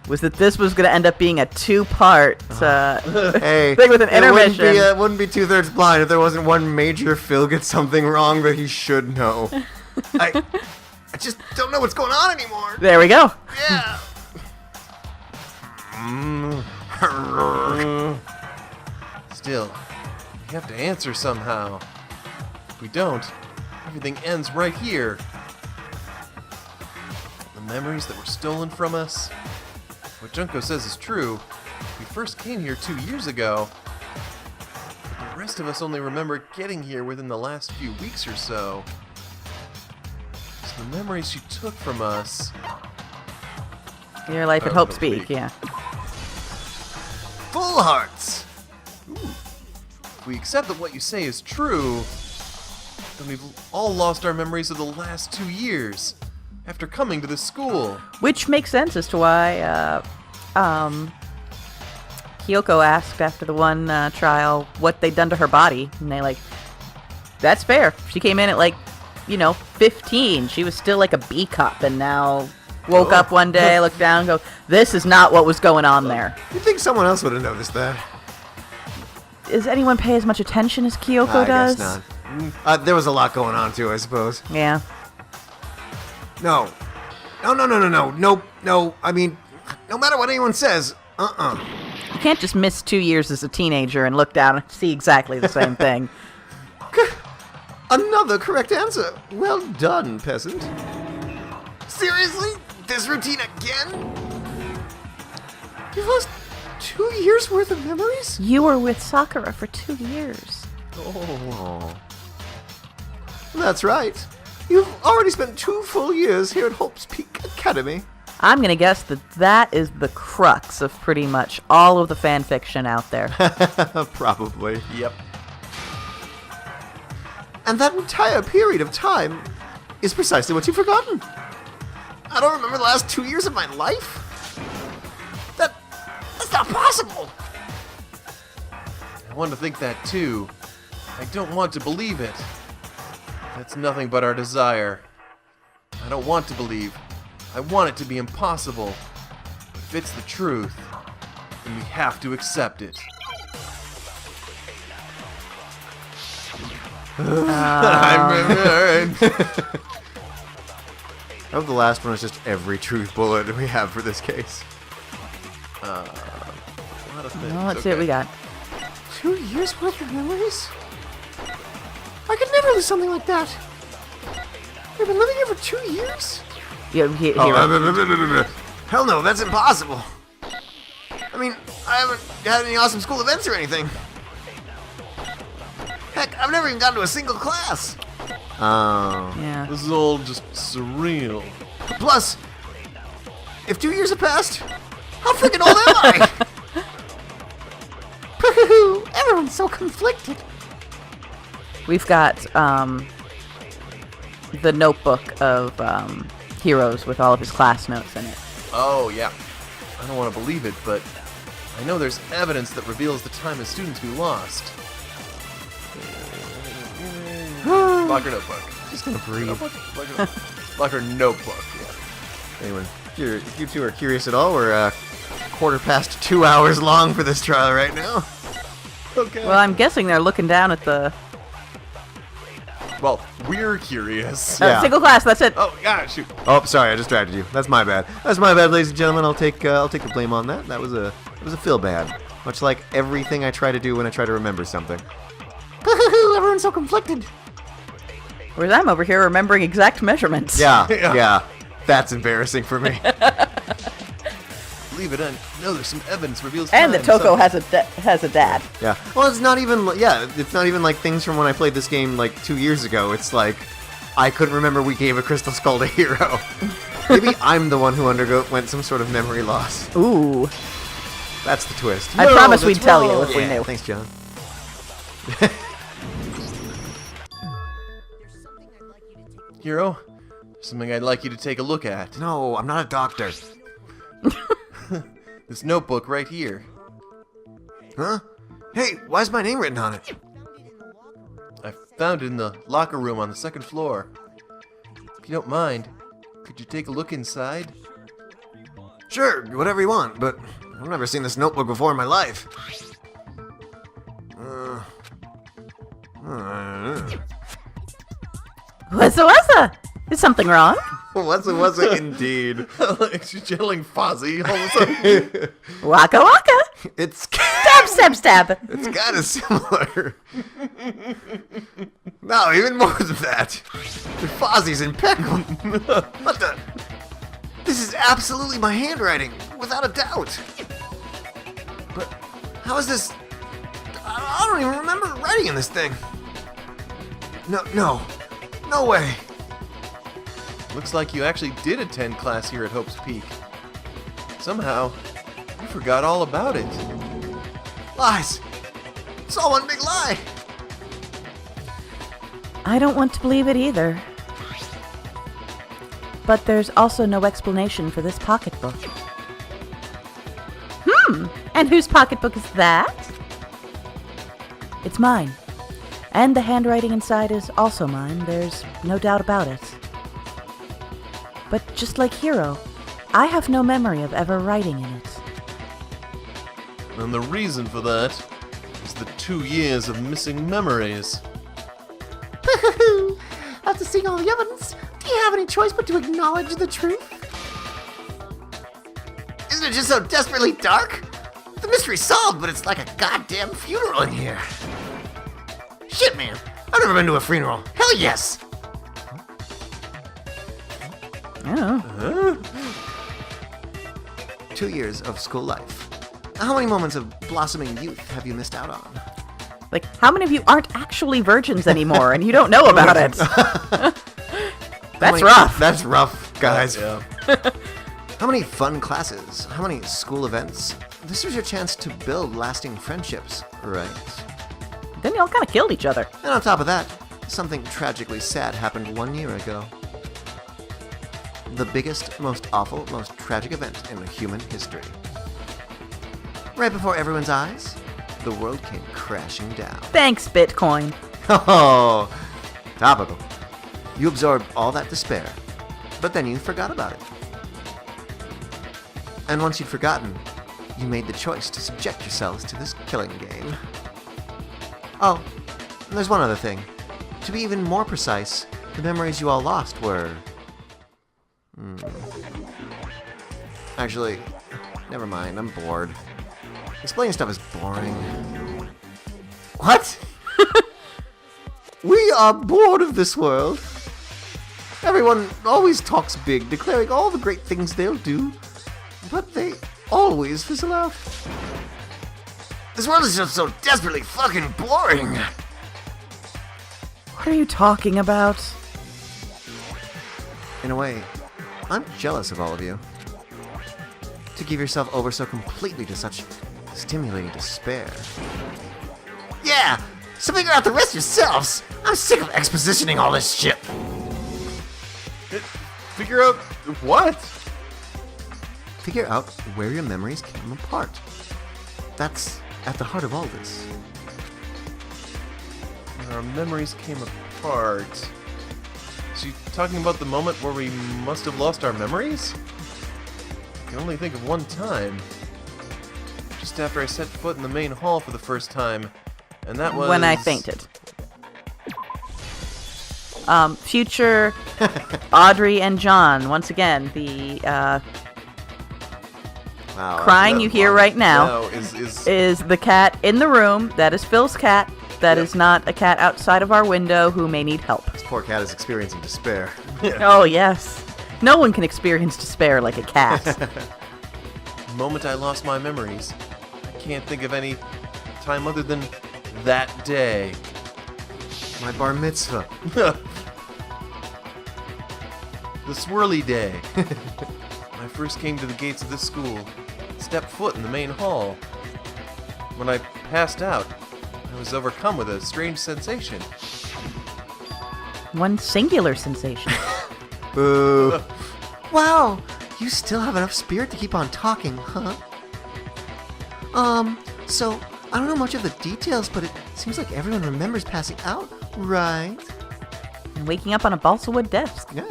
was that this was going to end up being a two-part Hey, thing with an intermission. It wouldn't be two-thirds blind if there wasn't one major Phil gets something wrong that he should know. I just don't know what's going on anymore. There we go. Yeah. Still, we have to answer somehow. If we don't, everything ends right here. The memories that were stolen from us. What Junko says is true. We first came here 2 years ago. But the rest of us only remember getting here within the last few weeks or so. So the memories she took from us. Your life at Oh, Hope Hope Speak, Speak. yeah. Full hearts. If we accept that what you say is true, then we've all lost our memories of the last 2 years after coming to this school. Which makes sense as to why Kyoko asked after the one trial what they'd done to her body. And they that's fair. She came in at 15. She was still like a B cup and now woke up one day, looked down and go, this is not what was going on there. You'd think someone else would have noticed that. Does anyone pay as much attention as Kyoko I does? guess not. There was a lot going on too, I suppose. Yeah. No. No. I mean, no matter what anyone says, You can't just miss 2 years as a teenager and look down and see exactly the same thing. Another correct answer. Well done, peasant. Seriously? This routine again? You've lost 2 years worth of memories? You were with Sakura for 2 years. Oh. That's right. You've already spent 2 full years here at Hope's Peak Academy. I'm going to guess that is the crux of pretty much all of the fan fiction out there. Probably. Yep. And that entire period of time is precisely what you've forgotten. I don't remember the last 2 years of my life. That's not possible. I want to think that too. I don't want to believe it. That's nothing but our desire. I don't want to believe. I want it to be impossible. But if it's the truth, then we have to accept it. I hope the last one is just every truth bullet we have for this case. A lot of things. Well, let's see what we got. 2 years worth of memories? I could never lose something like that. We've been living here for 2 years? Hell no, that's impossible. I mean, I haven't had any awesome school events or anything. Heck, I've never even gone to a single class. Oh. Yeah. This is all just surreal. Plus, if 2 years have passed, how freaking old am I? Everyone's so conflicted. We've got the notebook of Heroes with all of his class notes in it. Oh, yeah. I don't want to believe it, but I know there's evidence that reveals the time as students we lost. Lock her notebook. Just gonna breathe. Lock her notebook, yeah. Anyway, if you two are curious at all, we're 2 hours long for this trial right now. Okay. Well, I'm guessing they're looking down at the Well, we're curious. Yeah. single class. That's it. Oh, yeah, shoot. Oh, sorry, I distracted you. That's my bad. That's my bad, ladies and gentlemen. I'll take the blame on that. That was a feel bad. Much like everything I try to do when I try to remember something. Everyone's so conflicted. Whereas I'm over here remembering exact measurements. Yeah. That's embarrassing for me. Believe it or no, there's some evidence reveals And time. that Toko Some- has a dad. Yeah. Well, it's not even like things from when I played this game like 2 years ago. It's like I couldn't remember we gave a crystal skull to Hero. Maybe I'm the one who went some sort of memory loss. Ooh. That's the twist. I promise we'd tell you if we Yeah, knew. thanks, John. Hero, Something I'd like you to take a look at. No, I'm not a doctor. This notebook right here. Huh? Hey, why's my name written on it? I found it in the locker room on the second floor. If you don't mind, could you take a look inside? Sure, whatever you want, but I've never seen this notebook before in my life. Wuzza! Is something wrong? Was it indeed? She's channeling Fozzie all of a sudden. Waka waka! It's Stab! it's kind of similar. No, even more than that. The Fozzie's impeccable. What the? This is absolutely my handwriting, without a doubt. But how is this? I don't even remember writing in this thing. No way. Looks like you actually did attend class here at Hope's Peak. Somehow, you forgot all about it. Lies. It's all one big lie. I don't want to believe it either. But there's also no explanation for this pocketbook. And whose pocketbook is that? It's mine. And the handwriting inside is also mine. There's no doubt about it. But just like Hiro, I have no memory of ever writing in it. And the reason for that is the 2 years of missing memories. After seeing all the evidence, do you have any choice but to acknowledge the truth? Isn't it just so desperately dark? The mystery's solved, but it's like a goddamn funeral in here. Shit, man. I've never been to a funeral. Hell yes. Oh. 2 years of school life. How many moments of blossoming youth have you missed out on? Like, how many of you aren't actually virgins anymore and you don't know about it? That's rough. That's rough, guys. Yeah. How many fun classes? How many school events? This was your chance to build lasting friendships, right? Then y'all kind of killed each other. And on top of that, something tragically sad happened 1 year ago. The biggest, most awful, most tragic event in human history. Right before everyone's eyes, the world came crashing down. Thanks, Bitcoin. Oh, topical. You absorbed all that despair, but then you forgot about it. And once you'd forgotten, you made the choice to subject yourselves to this killing game. Oh, and there's one other thing. To be even more precise, the memories you all lost were... Actually, never mind, I'm bored. Explaining stuff is boring. What? We are bored of this world. Everyone always talks big, declaring all the great things they'll do, but they always fizzle out. This world is just so desperately fucking boring. What are you talking about? In a way, I'm jealous of all of you. To give yourself over so completely to such stimulating despair. Yeah! So figure out the rest yourselves! I'm sick of expositioning all this shit! Figure out what? Figure out where your memories came apart. That's at the heart of all this. Our memories came apart. So you talking about the moment where we must have lost our memories? I can only think of one time. Just after I set foot in the main hall for the first time. And that was... When I fainted. Future Audrey and John, once again, the Wow, crying you hear right now No, is the cat in the room. That is Phil's cat. That is not a cat outside of our window who may need help. This poor cat is experiencing despair. Oh, yes. No one can experience despair like a cat. The moment I lost my memories, I can't think of any time other than that day. My bar mitzvah. The swirly day. When I first came to the gates of this school, stepped foot in the main hall. When I passed out, I was overcome with a strange sensation. One singular sensation. Boo. Wow, you still have enough spirit to keep on talking, huh? So, I don't know much of the details, but it seems like everyone remembers passing out, right? And waking up on a balsa wood desk. Yeah.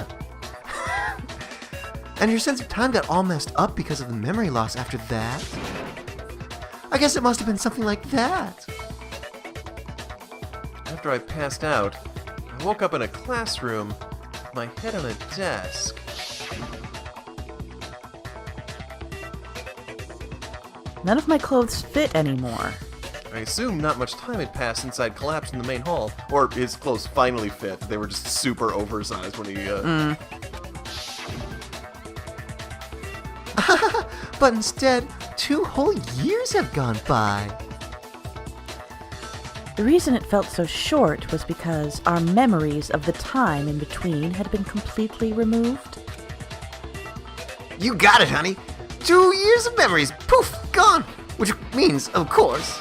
And your sense of time got all messed up because of the memory loss after that? I guess it must have been something like that. After I passed out, I woke up in a classroom with my head on a desk. None of my clothes fit anymore. I assume not much time had passed since I'd collapsed in the main hall, or his clothes finally fit. They were just super oversized when he, But instead, 2 whole years have gone by. The reason it felt so short was because our memories of the time in between had been completely removed. You got it, honey. 2 years of memories, poof, gone. Which means, of course,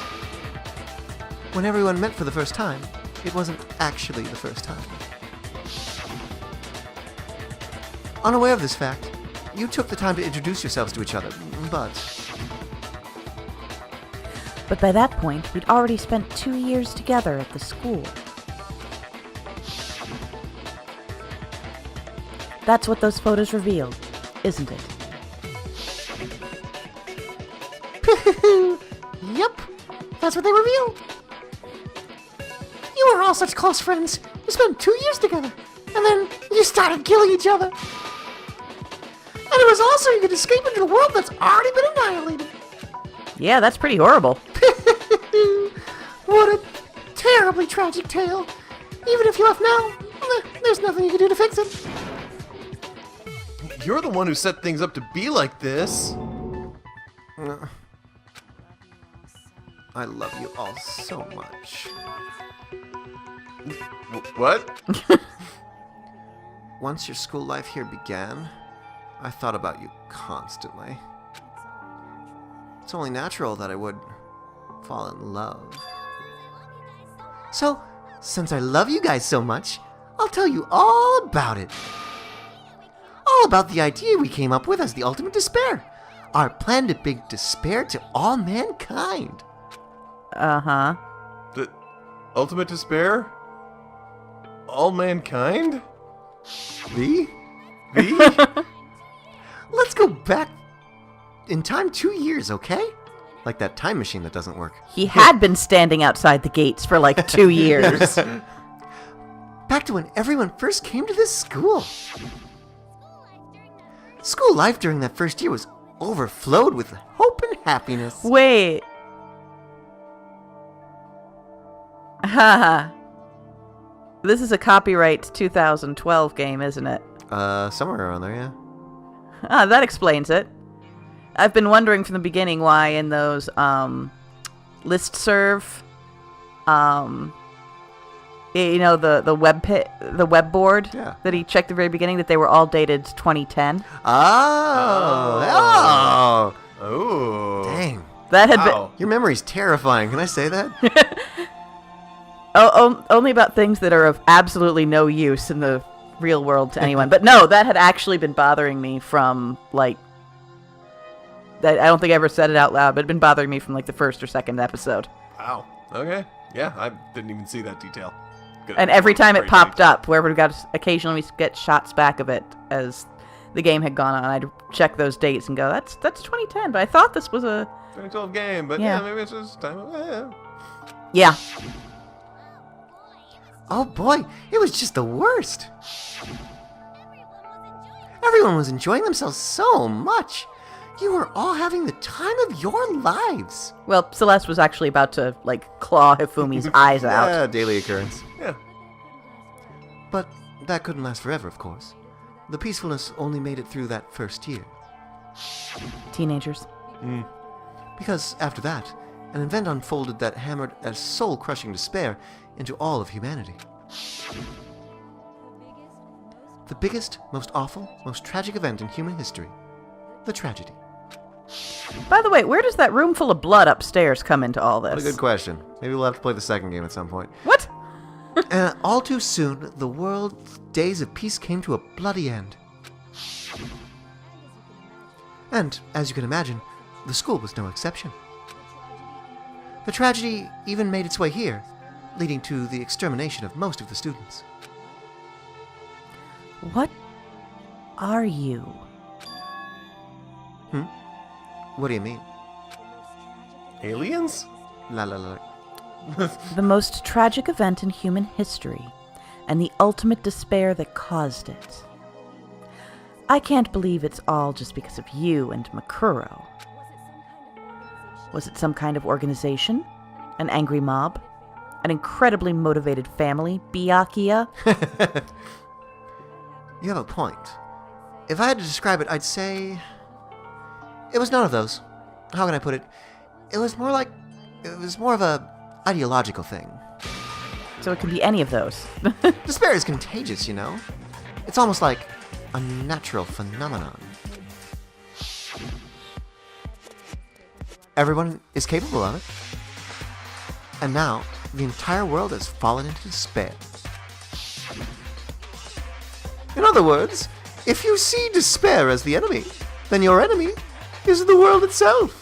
when everyone met for the first time, it wasn't actually the first time. Unaware of this fact, you took the time to introduce yourselves to each other, But by that point, we'd already spent 2 years together at the school. That's what those photos revealed, isn't it? Yep, that's what they revealed. You were all such close friends. You spent 2 years together, and then you started killing each other. And it was also you could escape into the world that's already been annihilated. Yeah, that's pretty horrible. What a terribly tragic tale. Even if you left now, there's nothing you can do to fix it. You're the one who set things up to be like this. I love you all so much. What? Once your school life here began, I thought about you constantly. It's only natural that I would fall in love. So, since I love you guys so much, I'll tell you all about it. All about the idea we came up with as the ultimate despair. Our plan to bring despair to all mankind. Uh-huh. The ultimate despair? All mankind? Me? Me? Let's go back in time 2 years, okay? Like that time machine that doesn't work. He had been standing outside the gates for like 2 years. Back to when everyone first came to this school. School life during that first year was overflowed with hope and happiness. Wait. Haha. This is a copyright 2012 game, isn't it? Somewhere around there, yeah. Ah, that explains it. I've been wondering from the beginning why in those listserv, the web board Yeah. that he checked at the very beginning, that they were all dated 2010. Oh. Oh. Dang. That had Wow. Your memory's terrifying. Can I say that? only about things that are of absolutely no use in the real world to anyone. But no, that had actually been bothering me from like. I don't think I ever said it out loud, but it had been bothering me from like the first or second episode. Wow. Okay. Yeah, I didn't even see that detail. Good. And every time it Great popped detail. up, wherever we got, occasionally we get shots back of it as the game had gone on. I'd check those dates and go, that's 2010, but I thought this was a... 2012 game, but Yeah. yeah, maybe it's just time. Yeah. Oh boy, it was just the worst. Everyone was enjoying themselves so much. You were all having the time of your lives. Well, Celeste was actually about to, like, claw Hifumi's eyes out. Yeah, daily occurrence. Yeah. But that couldn't last forever, of course. The peacefulness only made it through that first year. Teenagers. Because after that, an event unfolded that hammered a soul-crushing despair into all of humanity. The biggest, most awful, most tragic event in human history. The tragedy. By the way, where does that room full of blood upstairs come into all this? What a good question. Maybe we'll have to play the second game at some point. What? And all too soon, the world's days of peace came to a bloody end. And, as you can imagine, the school was no exception. The tragedy even made its way here, leading to the extermination of most of the students. What are you? What do you mean? Aliens? La la la. The most tragic event in human history, and the ultimate despair that caused it. I can't believe it's all just because of you and Makuro. Was it some kind of organization? An angry mob? An incredibly motivated family, Byakuya? You have a point. If I had to describe it, I'd say... it was none of those. How can I put it? It was more of a ideological thing. So it could be any of those. Despair is contagious, you know? It's almost like a natural phenomenon. Everyone is capable of it. And now, the entire world has fallen into despair. In other words, if you see despair as the enemy, then your enemy is the world itself.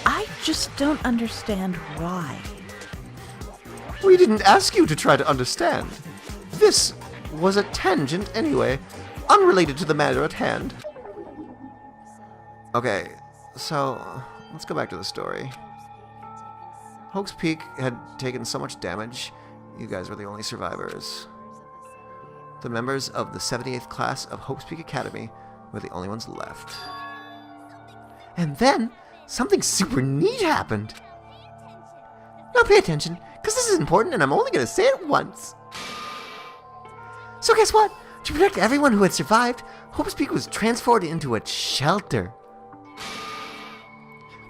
I just don't understand why. We didn't ask you to try to understand. This was a tangent anyway, unrelated to the matter at hand. Okay, so let's go back to the story. Hope's Peak had taken so much damage, you guys were the only survivors. The members of the 78th class of Hope's Peak Academy were the only ones left. And then, something super neat happened. Now pay attention, because this is important and I'm only going to say it once. So guess what? To protect everyone who had survived, Hope's Peak was transformed into a shelter.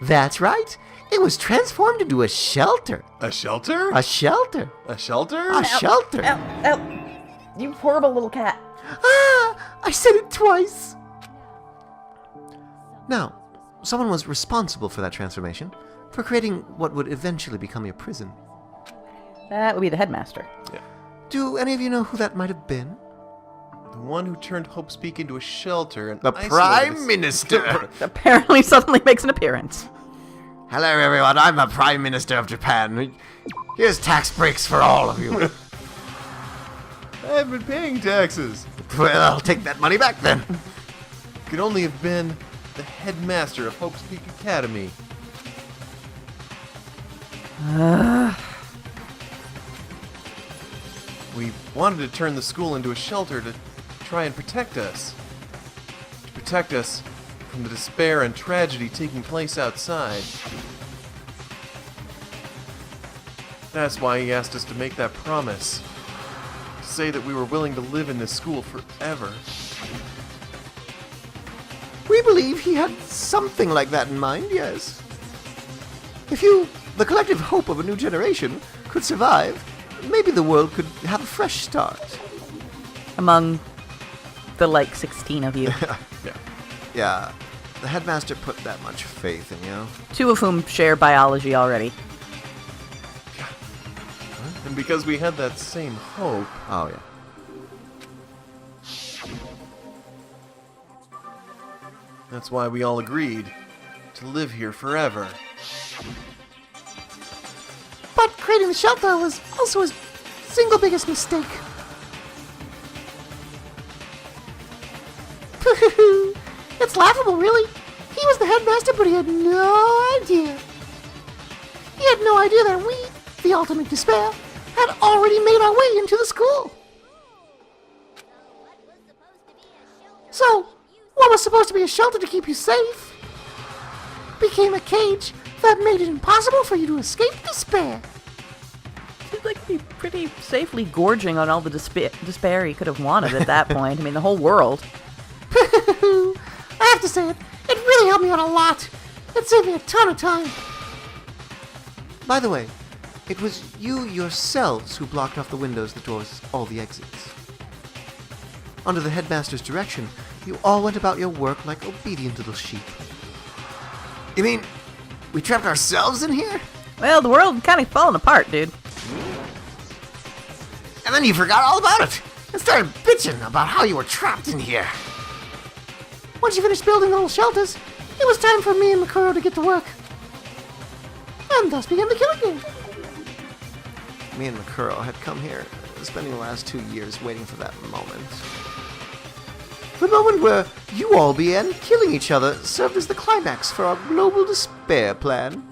That's right. It was transformed into a shelter. A shelter? A shelter. A shelter? A shelter. Ow. You horrible little cat. Ah! I said it twice. Now, someone was responsible for that transformation, for creating what would eventually become your prison. That would be the headmaster. Yeah. Do any of you know who that might have been? The one who turned Hope's Peak into a shelter and The isolated Prime us- Minister. Apparently suddenly makes an appearance. Hello, everyone. I'm the Prime Minister of Japan. Here's tax breaks for all of you. I haven't been paying taxes. Well, I'll take that money back then. Could only have been the headmaster of Hope's Peak Academy. We wanted to turn the school into a shelter to try and protect us. To protect us from the despair and tragedy taking place outside. That's why he asked us to make that promise. To say that we were willing to live in this school forever. We believe he had something like that in mind, yes. If you, the collective hope of a new generation, could survive, maybe the world could have a fresh start. Among the 16 of you. Yeah. Yeah, the headmaster put that much faith in you. 2 of whom share biology already. And because we had that same hope, Oh, yeah. that's why we all agreed to live here forever. But creating the shelter was also his single biggest mistake. It's laughable, really. He was the headmaster, but he had no idea. He had no idea that we, the ultimate despair, had already made our way into the school. So, what was supposed to be a shelter to keep you safe became a cage that made it impossible for you to escape despair. He'd be pretty safely gorging on all the despair he could have wanted at that point. I mean, the whole world. I have to say it really helped me out a lot. It saved me a ton of time. By the way, it was you yourselves who blocked off the windows, the doors, all the exits. Under the headmaster's direction, you all went about your work like obedient little sheep. You mean, we trapped ourselves in here? Well, the world kind of falling apart, dude. And then you forgot all about it and started bitching about how you were trapped in here. Once you finished building the little shelters, it was time for me and Makuro to get to work. And thus began the killing game. Me and Makuro had come here, spending the last 2 years waiting for that moment. The moment where you all began killing each other served as the climax for our global despair plan.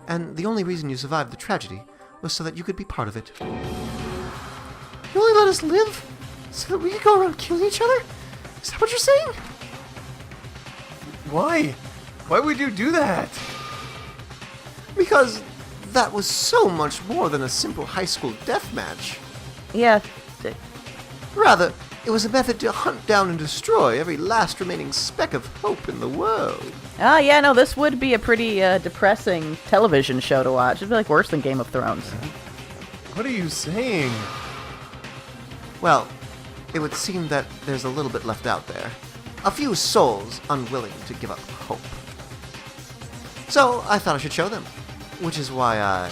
And the only reason you survived the tragedy was so that you could be part of it. You only let us live so that we could go around killing each other? Is that what you're saying? Why? Why would you do that? Because that was so much more than a simple high school deathmatch. Yeah. Rather, it was a method to hunt down and destroy every last remaining speck of hope in the world. Yeah, no, this would be a pretty depressing television show to watch. It'd be like worse than Game of Thrones. What are you saying? Well, it would seem that there's a little bit left out there. A few souls unwilling to give up hope. So I thought I should show them, which is why I...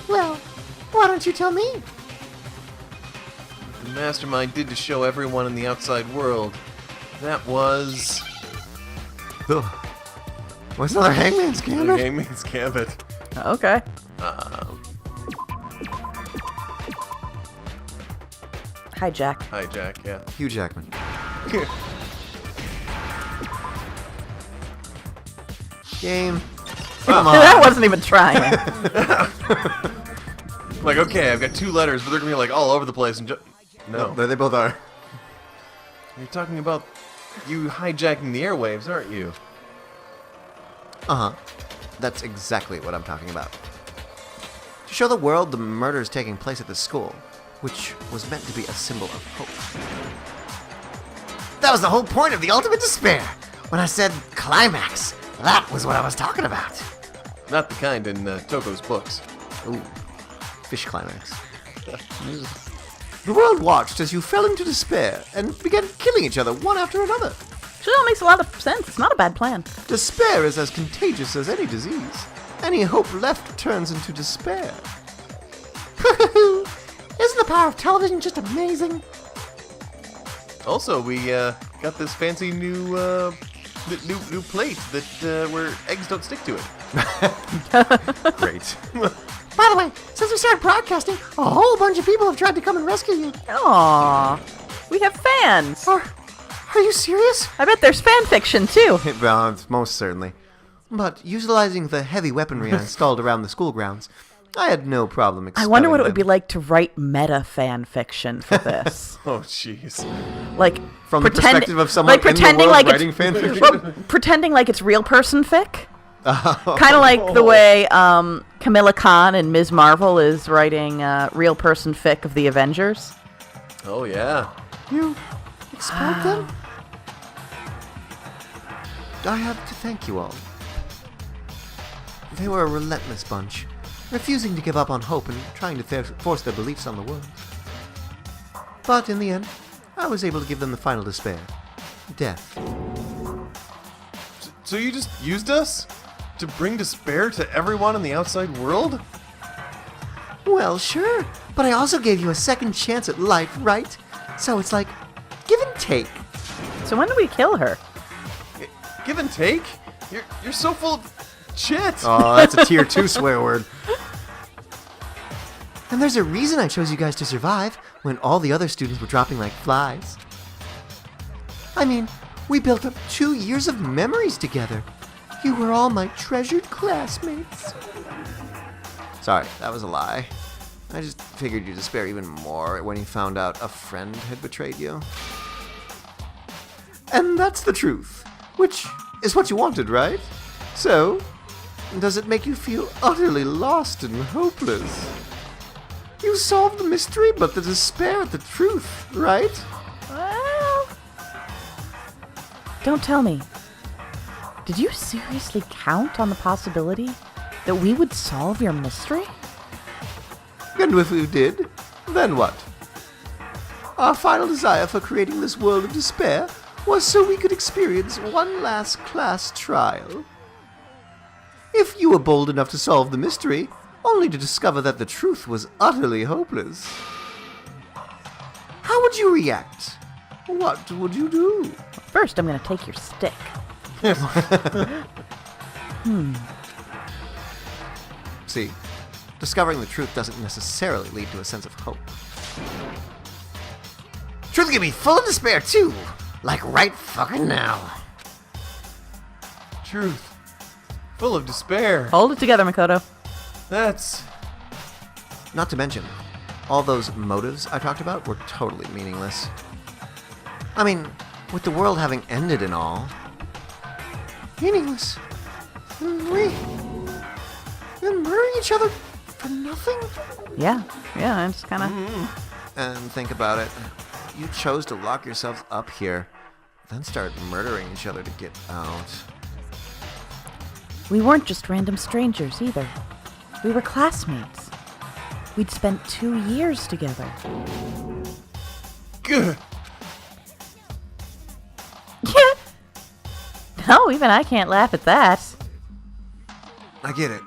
Well, why don't you tell me? The mastermind did to show everyone in the outside world. That was... Ugh. What's another Hangman's Gambit? Hangman's Gambit. Okay. Hijack. Hijack, yeah. Hugh Jackman. Game. Come on. That wasn't even trying. Like, okay, I've got 2 letters, but they're gonna be like all over the place and No. They both are. You're talking about you hijacking the airwaves, aren't you? Uh-huh. That's exactly what I'm talking about. To show the world the murders taking place at the school, which was meant to be a symbol of hope. That was the whole point of the ultimate despair. When I said climax, that was what I was talking about. Not the kind in Toko's books. Ooh. Fish climax. The world watched as you fell into despair and began killing each other one after another. Sure, that makes a lot of sense. It's not a bad plan. Despair is as contagious as any disease. Any hope left turns into despair. Isn't the power of television just amazing? Also, we got this fancy new new plate that where eggs don't stick to it. Great. By the way, since we started broadcasting, a whole bunch of people have tried to come and rescue you. Aww. We have fans. Are you serious? I bet there's fan fiction, too. Well, most certainly. But utilizing the heavy weaponry I installed around the school grounds, I had no problem I expelling wonder what it would be them. like to write meta fan fiction for this. Oh, jeez. Like From the perspective of someone like pretending in the world like writing it's, fan fiction? well, pretending like it's real person fic. Kind of like the way Camilla Khan and Ms. Marvel is writing real person fic of the Avengers. Oh, yeah. You expelled them? I have to thank you all. They were a relentless bunch, refusing to give up on hope and trying to force their beliefs on the world. But in the end, I was able to give them the final despair. Death. So you just used us to bring despair to everyone in the outside world? Well, sure, but I also gave you a second chance at life, right? So it's like, give and take. So when do we kill her? Give and take? You're so full of shit. Oh, that's a tier 2 swear word. And there's a reason I chose you guys to survive when all the other students were dropping like flies. I mean, we built up 2 years of memories together. You were all my treasured classmates. Sorry, that was a lie. I just figured you'd despair even more when you found out a friend had betrayed you. And that's the truth, which is what you wanted, right? So, does it make you feel utterly lost and hopeless? You solved the mystery, but the despair at the truth, right? Well, don't tell me. Did you seriously count on the possibility that we would solve your mystery? And if we did, then what? Our final desire for creating this world of despair was so we could experience one last class trial. If you were bold enough to solve the mystery, only to discover that the truth was utterly hopeless. How would you react? What would you do? First, I'm going to take your stick. See, discovering the truth doesn't necessarily lead to a sense of hope. Truth can be full of despair, too. Like right fucking now. Truth. Full of despair. Hold it together, Makoto. That's... Not to mention, all those motives I talked about were totally meaningless. I mean, with the world having ended and all. Meaningless. And murdering each other for nothing? Yeah, it's kind of... And think about it. You chose to lock yourselves up here, then start murdering each other to get out. We weren't just random strangers, either. We were classmates. We'd spent 2 years together. Good. Yeah. No, even I can't laugh at that. I get it.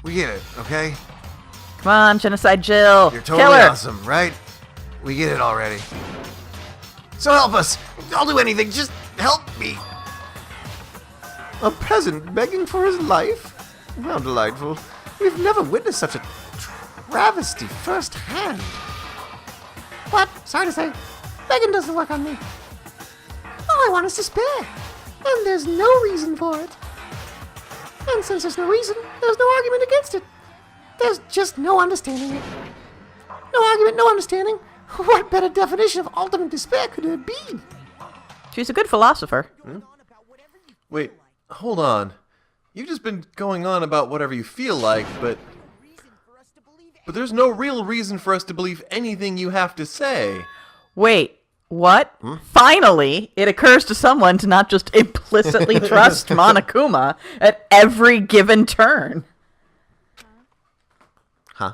We get it, okay? Come on, Genocide Jill. You're totally Kill her. awesome, right? We get it already. So help us! I'll do anything, just help me! A peasant begging for his life? How delightful. We've never witnessed such a travesty firsthand. But, sorry to say, begging doesn't work on me. All I want is despair. And there's no reason for it. And since there's no reason, there's no argument against it. There's just no understanding it. No argument, no understanding. What better definition of ultimate despair could it be? She's a good philosopher. Wait, hold on. You've just been going on about whatever you feel like, but there's no real reason for us to believe anything you have to say. Wait, what? Finally, it occurs to someone to not just implicitly trust Monokuma at every given turn. Huh?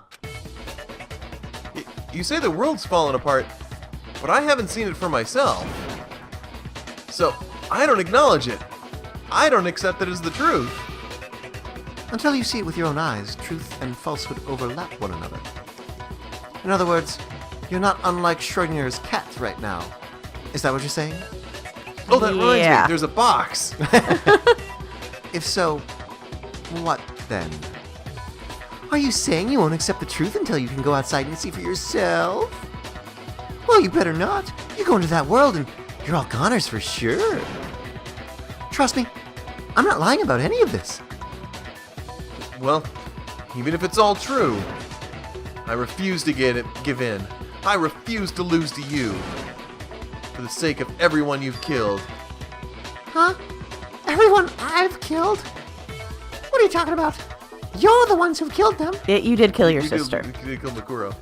You say the world's fallen apart, but I haven't seen it for myself. So, I don't acknowledge it. I don't accept it as the truth. Until you see it with your own eyes, truth and falsehood overlap one another. In other words, you're not unlike Schrodinger's cat right now. Is that what you're saying? Oh, that reminds Yeah. me, there's a box. If so, what then? Are you saying you won't accept the truth until you can go outside and see for yourself? Well, you better not. You go into that world and you're all goners for sure. Trust me, I'm not lying about any of this. Well, even if it's all true, I refuse to give in. I refuse to lose to you. For the sake of everyone you've killed. Huh? Everyone I've killed? What are you talking about? You're the ones who've killed them. You did kill your You sister. killed Makuro.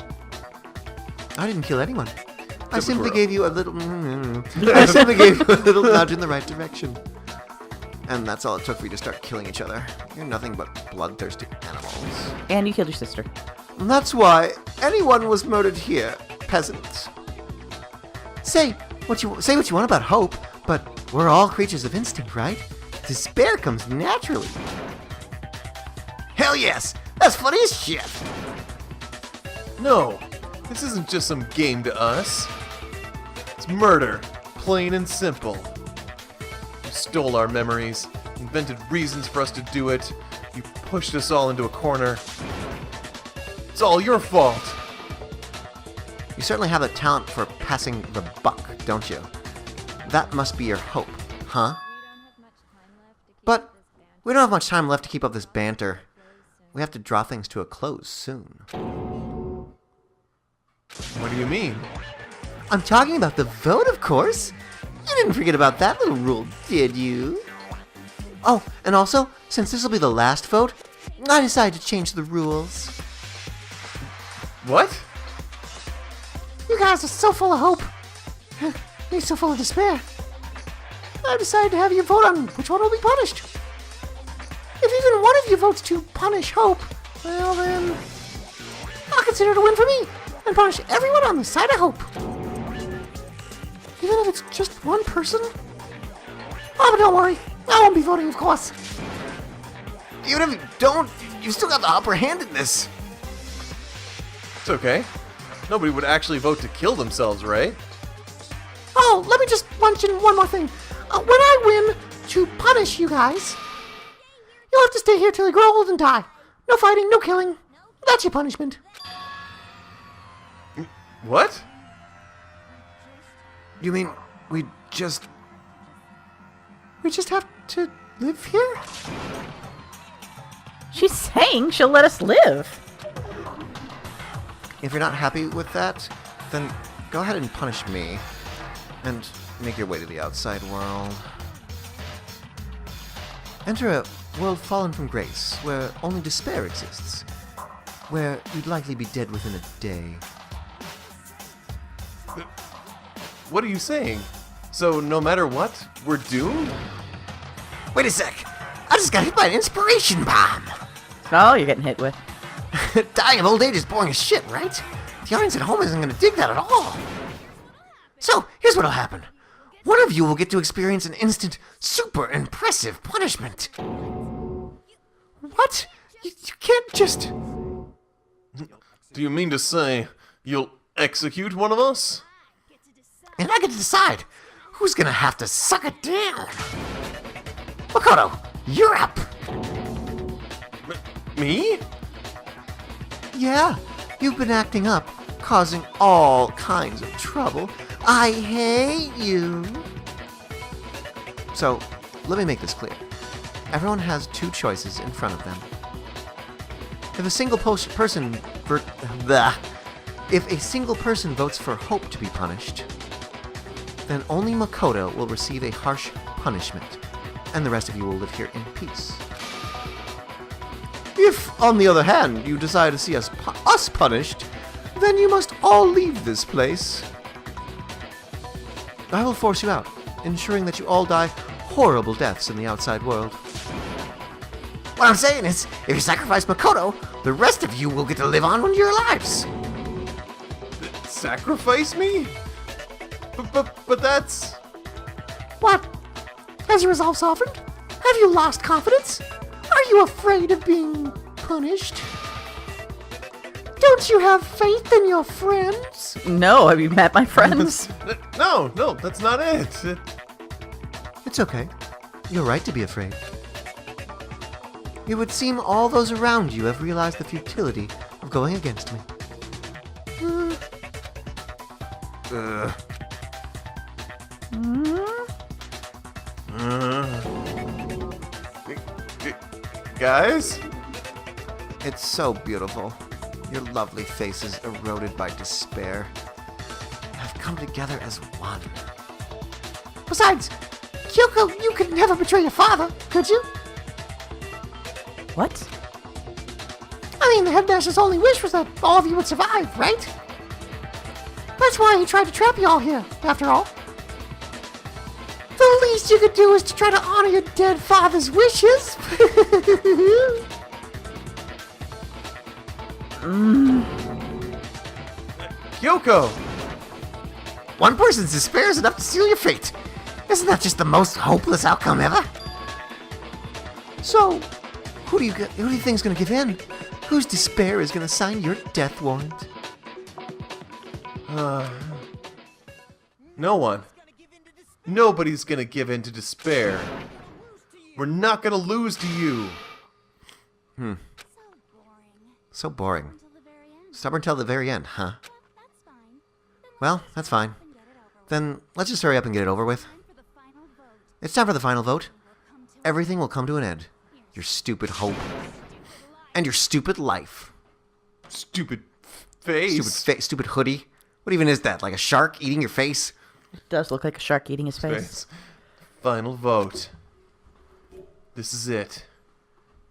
I didn't kill anyone. I simply Sakura. gave you a little... I simply gave you a little nudge in the right direction. And that's all it took for you to start killing each other. You're nothing but bloodthirsty animals. And you killed your sister. And that's why anyone was murdered here, peasants. Say what you want about hope, but we're all creatures of instinct, right? Despair comes naturally. Hell yes! That's funny as shit! No, this isn't just some game to us. It's murder, plain and simple. You stole our memories, invented reasons for us to do it. You pushed us all into a corner. It's all your fault. You certainly have the talent for passing the buck, don't you? That must be your hope, huh? But we don't have much time left to keep up this banter. We have to draw things to a close soon. What do you mean? I'm talking about the vote, of course. You didn't forget about that little rule, did you? Oh, and also, since this will be the last vote, I decided to change the rules. What? You guys are so full of hope. You're so full of despair. I've decided to have you vote on which one will be punished. If even one of you votes to punish hope, well then, I'll consider it a win for me and punish everyone on the side of hope. Even if it's just one person? Oh, but don't worry. I won't be voting, of course. Even if you don't, you've still got the upper hand in this. It's okay. Nobody would actually vote to kill themselves, right? Oh, let me just mention one more thing. When I win to punish you guys, you'll have to stay here till you grow old and die. No fighting, no killing. That's your punishment. What? You mean we just... We just have to live here? She's saying she'll let us live. If you're not happy with that, then go ahead and punish me. And make your way to the outside world. Enter a world fallen from grace, where only despair exists. Where you'd likely be dead within a day. What are you saying? So no matter what, we're doomed? Wait a sec! I just got hit by an inspiration bomb! That's all you're getting hit with. Dying of old age is boring as shit, right? The audience at home isn't gonna dig that at all. So, here's what'll happen. One of you will get to experience an instant, super impressive punishment. What? You can't just... Do you mean to say you'll execute one of us? And I get to decide who's gonna have to suck it down. Makoto, you're up! Me? Yeah, you've been acting up, causing all kinds of trouble. I hate you. So, let me make this clear. Everyone has two choices in front of them. If a single person votes for Hope to be punished, then only Makoto will receive a harsh punishment, and the rest of you will live here in peace. If, on the other hand, you decide to see us punished, then you must all leave this place. I will force you out, ensuring that you all die horrible deaths in the outside world. What I'm saying is, if you sacrifice Makoto, the rest of you will get to live on with your lives. Sacrifice me? But that's... What? Has your resolve softened? Have you lost confidence? Are you afraid of being punished? Don't you have faith in your friends? No, have you met my friends? No, that's not it. It's okay. You're right to be afraid. It would seem all those around you have realized the futility of going against me. Guys? It's so beautiful. Your lovely faces eroded by despair have come together as one. Besides, Kyoko, you could never betray your father, could you? What? I mean, the headmaster's only wish was that all of you would survive, right? That's why he tried to trap you all here, after all. The least you could do is to try to honor your dead father's wishes. Kyoko! One person's despair is enough to seal your fate. Isn't that just the most hopeless outcome ever? So, who do you think's gonna give in? Whose despair is gonna sign your death warrant? No one. Nobody's gonna give in to despair. We're not gonna lose to you. So boring. Stubborn till the very end, huh? Well, that's fine. Then let's just hurry up and get it over with. It's time for the final vote. Everything will come to an end. Your stupid hope. And your stupid life. Stupid face. Stupid hoodie. What even is that? Like a shark eating your face? It does look like a shark eating his face. Final vote. This is it.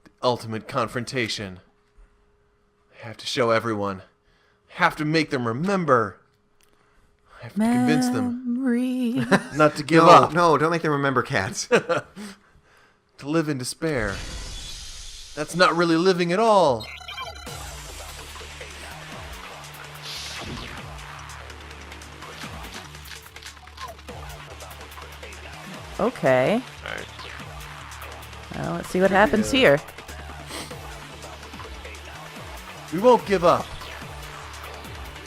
The ultimate confrontation. I have to show everyone. Have to make them remember. I have to convince them Memory. not to give up. No, don't make them remember cats. To live in despair. That's not really living at all. Okay. Alright. Well, let's see what happens here. We won't give up.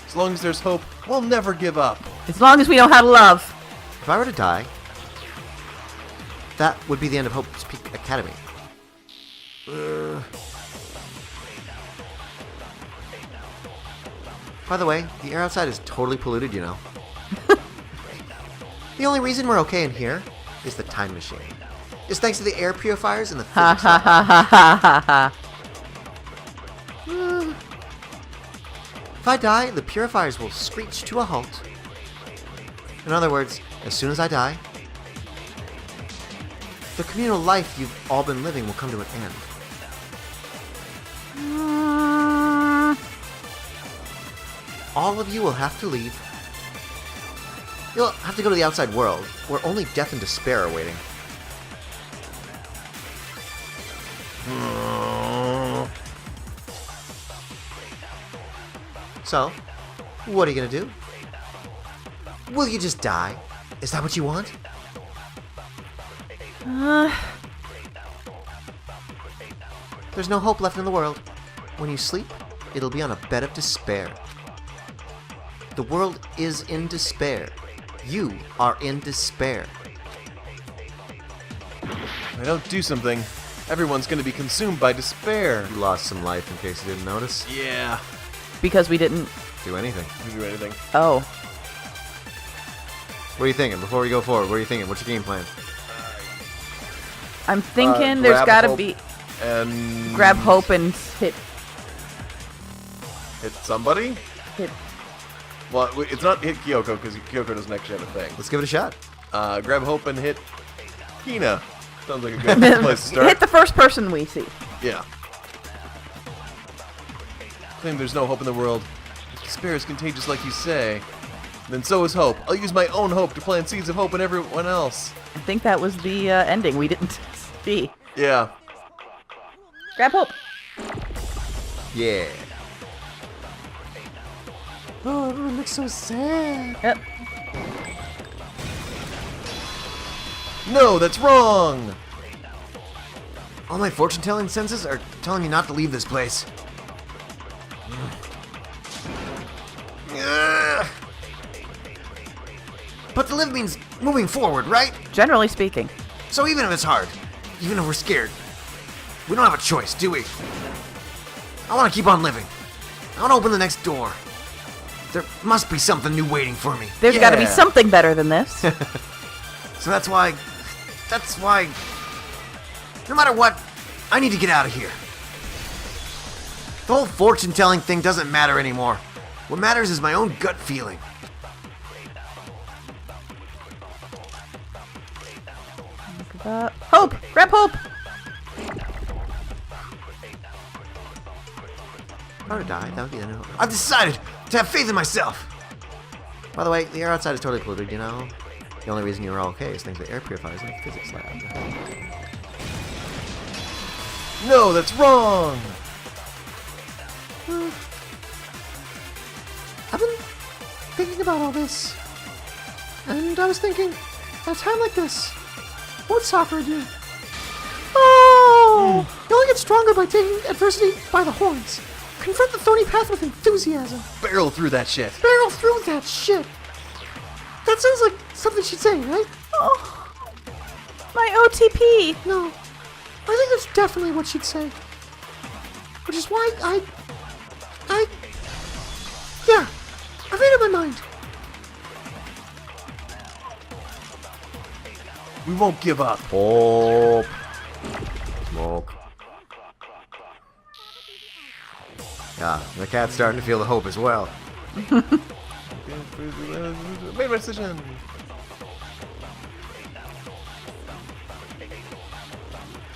As long as there's hope, we'll never give up. As long as we know how to love. If I were to die, that would be the end of Hope's Peak Academy. By the way, the air outside is totally polluted, you know. The only reason we're okay in here is the time machine. It's thanks to the air purifiers and the Ha physics ha lab. ha ha ha ha. If I die, the purifiers will screech to a halt. In other words, as soon as I die, the communal life you've all been living will come to an end. All of you will have to leave. You'll have to go to the outside world, where only death and despair are waiting. So, what are you gonna do? Will you just die? Is that what you want? There's no hope left in the world. When you sleep, it'll be on a bed of despair. The world is in despair. You are in despair. If I don't do something, everyone's gonna be consumed by despair. You lost some life in case you didn't notice. Yeah. Because we didn't. Do anything. You can do anything. Oh. What are you thinking? Before we go forward, what are you thinking? What's your game plan? I'm thinking there's grab gotta Hope be. And Grab Hope and hit. hit somebody. Hit. Well, it's not hit Kyoko because Kyoko doesn't actually have a thing. Let's give it a shot. Grab Hope and hit Hina. Sounds like a good place to start. Hit the first person we see. Yeah. Claim there's no hope in the world. If despair is contagious like you say, then so is hope. I'll use my own hope to plant seeds of hope in everyone else. I think that was the ending we didn't see. Yeah. Grab Hope. Yeah. Oh, everyone looks so sad. Yep. No, that's wrong! All my fortune-telling senses are telling me not to leave this place. But to live means moving forward, right? Generally speaking. So even if it's hard, even if we're scared, we don't have a choice, do we? I want to keep on living. I want to open the next door. There must be something new waiting for me. There's gotta be Yeah. something better than this. So that's why, no matter what, I need to get out of here. The whole fortune-telling thing doesn't matter anymore. What matters is my own gut feeling. Hope! Grab Hope! If I were to die, that would be the end. I've decided to have faith in myself. By the way, the air outside is totally polluted, you know? The only reason you were all okay is thanks to the air purifiers and the physics lab. No, that's wrong! I've been thinking about all this. And I was thinking, at a time like this, what would Sakura do? Oh! You only get stronger by taking adversity by the horns. Confront the thorny path with enthusiasm. Barrel through that shit. Barrel through that shit. That sounds like something she'd say, right? Oh. My OTP! No. I think that's definitely what she'd say. Which is why yeah, I've made up my mind. We won't give up. Hope. Smoke. Yeah, the cat's starting to feel the hope as well. Made my decision.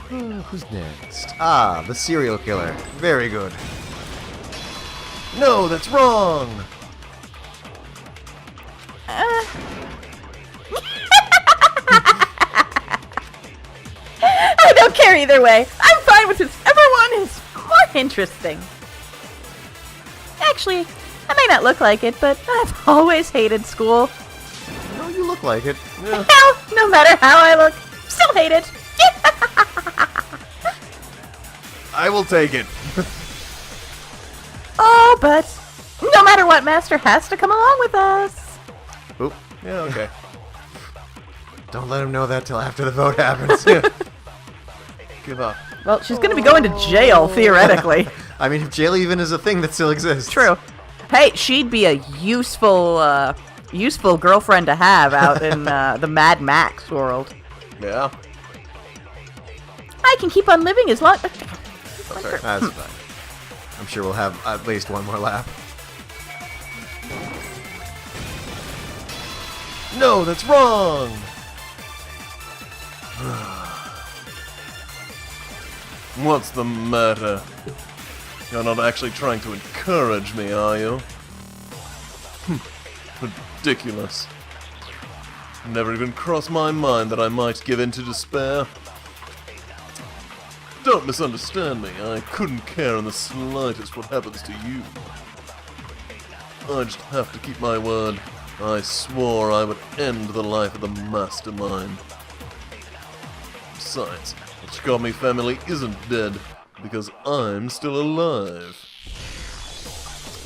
Who's next? Ah, the serial killer. Very good. No, that's wrong! I don't care either way. I'm fine with whichever one is more interesting. Actually, I may not look like it, but I've always hated school. No, you look like it. Yeah. Hell, no matter how I look, still hate it. I will take it. Oh, but no matter what, Master has to come along with us. Oop. Yeah, okay. Don't let him know that till after the vote happens. Give up. Well, she's going to be going to jail, theoretically. I mean, if jail even is a thing that still exists. True. Hey, she'd be a useful girlfriend to have out in the Mad Max world. Yeah. I can keep on living as long. Oh, sorry. That's fine. I'm sure we'll have at least one more lap. No, that's wrong! What's the matter? You're not actually trying to encourage me, are you? Ridiculous. Never even crossed my mind that I might give in to despair. Don't misunderstand me. I couldn't care in the slightest what happens to you. I just have to keep my word. I swore I would end the life of the mastermind. Besides, the Chigami family isn't dead, because I'm still alive.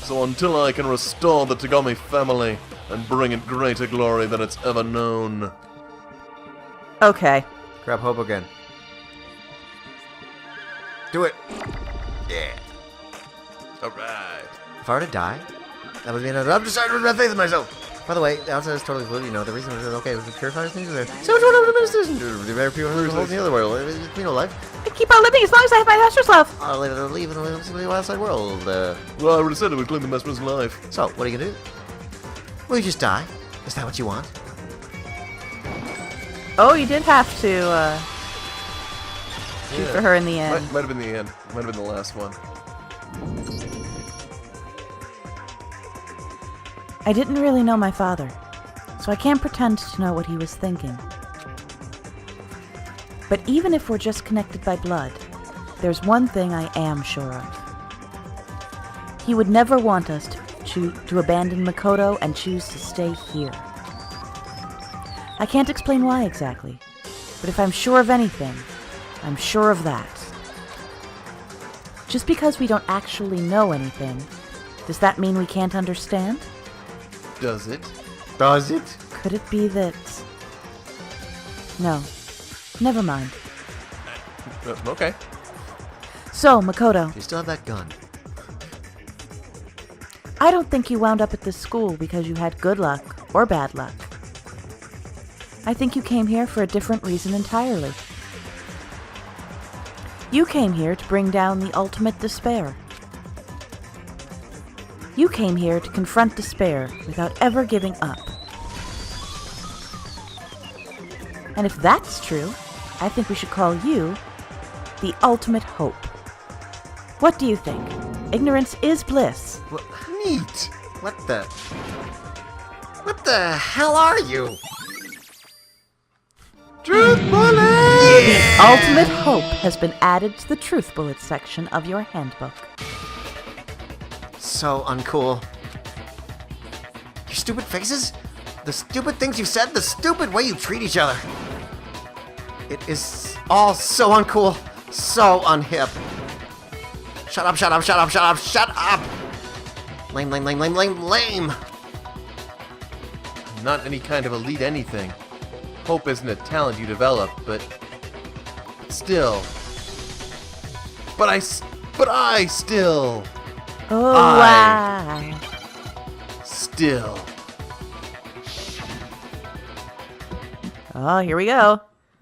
So until I can restore the Tagami family and bring it greater glory than it's ever known. Okay. Grab Hope again. Do it. Yeah. Alright. If I were to die, that would be another. I'm deciding to have faith in myself. By the way, the outside is totally blue. You know, the reason it was okay was to purify things. So much more of the ministers and the better people who hold in the other world. You know, life. I keep on living as long as I have my master's love. I'll later leave and live in the outside world. Well, I would have said it would claim the Mesmer's life. So, what are you gonna do? Will you just die? Is that what you want? Oh, you did have to shoot for her in the end. Might have been the end. Might have been the last one. I didn't really know my father, so I can't pretend to know what he was thinking. But even if we're just connected by blood, there's one thing I am sure of. He would never want us to abandon Makoto and choose to stay here. I can't explain why exactly, but if I'm sure of anything, I'm sure of that. Just because we don't actually know anything, does that mean we can't understand? Does it? Does it? Could it be that... No. Never mind. Okay. So, Makoto, You still have that gun. I don't think you wound up at this school because you had good luck or bad luck. I think you came here for a different reason entirely. You came here to bring down the ultimate despair. You came here to confront despair without ever giving up. And if that's true, I think we should call you the ultimate hope. What do you think? Ignorance is bliss. Neat. What the hell are you? Truth bullet! The ultimate hope has been added to the truth bullet section of your handbook. So uncool. Your stupid faces? The stupid things you said? The stupid way you treat each other? It is all so uncool. So unhip. Shut up, shut up, shut up, shut up, shut up! Lame, lame, lame, lame, lame, lame! Not any kind of elite anything. Hope isn't a talent you develop, but still. But I still. Oh, I- wow. Still. Oh, here we go.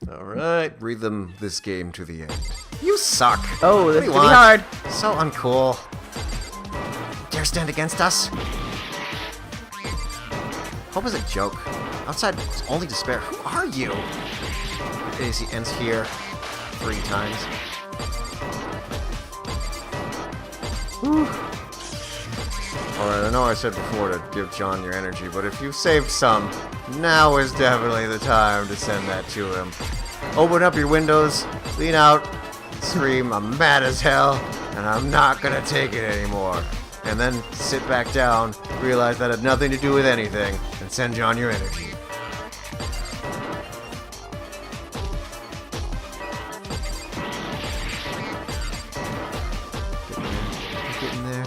Alright. Breathe them this game to the end. You suck! Oh, What this do is you gonna be want? hard. So uncool. Dare stand against us? Hope is a joke. Outside, it's only despair. Who are you? AC ends here 3 times. Alright, I know I said before to give John your energy, but if you've saved some, now is definitely the time to send that to him. Open up your windows, lean out, scream, I'm mad as hell, and I'm not gonna take it anymore. And then sit back down, realize that had nothing to do with anything, and send John your energy. Get in there.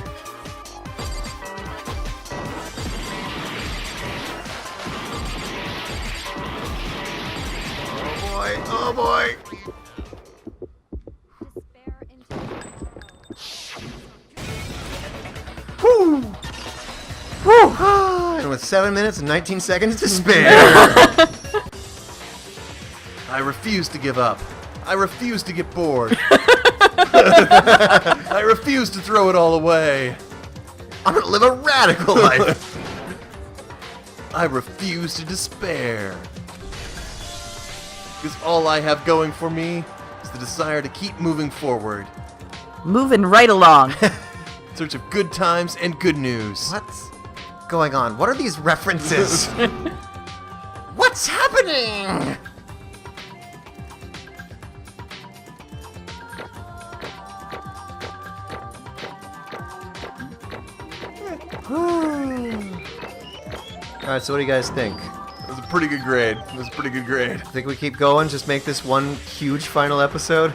boy. Whew. Whew. And with 7 minutes and 19 seconds to spare. I refuse to give up. I refuse to get bored. I refuse to throw it all away. I'm gonna live a radical life. I refuse to despair. Because all I have going for me is the desire to keep moving forward. Moving right along. In search of good times and good news. What's going on? What are these references? What's happening? Alright, so what do you guys think? It was a pretty good grade. It was a pretty good grade. Think we keep going? Just make this one huge final episode?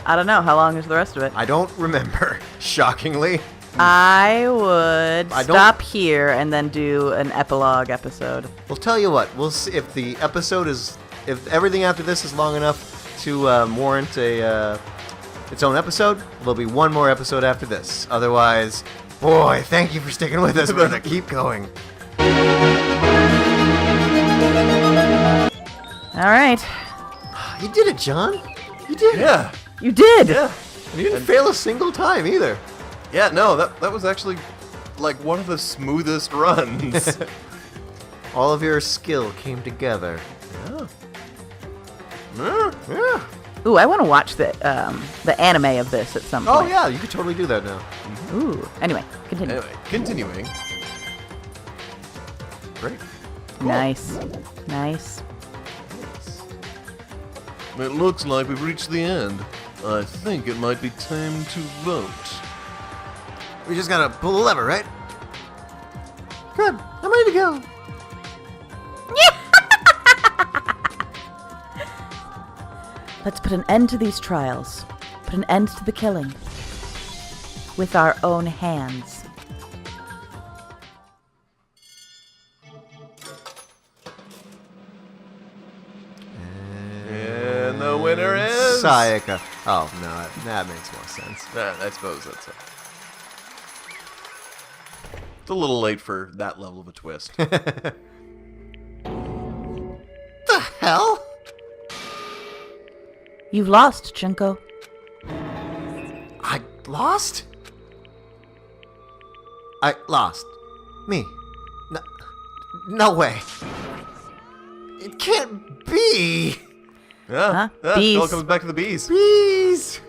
I don't know. How long is the rest of it? I don't remember, shockingly. I would I don't- stop here and then do an epilogue episode. We'll tell you what, we'll see if the episode is, if everything after this is long enough to warrant its own episode, there'll be one more episode after this. Otherwise, boy, thank you for sticking with us. We're gonna keep going. All right. You did it, John. You did it. Yeah. You did. Yeah. You didn't fail a single time either. Yeah, no, that was actually like one of the smoothest runs. All of your skill came together. Yeah. Yeah. Ooh, I want to watch the anime of this at some Oh point. yeah, you could totally do that now. Ooh. Anyway, continue. Anyway, continuing. Great. Nice. Nice. It looks like we've reached the end. I think it might be time to vote. We just gotta pull the lever, right? Good. I'm ready to go. Let's put an end to these trials. Put an end to the killing. With our own hands. And the winner is... Sayaka. Oh, no, that makes more sense. I suppose that's it. It's a little late for that level of a twist. The hell? You've lost, Junko. I lost? I lost. Me. No way. It can't be. Yeah, Huh? yeah, Bees. it all comes back to the bees. Please.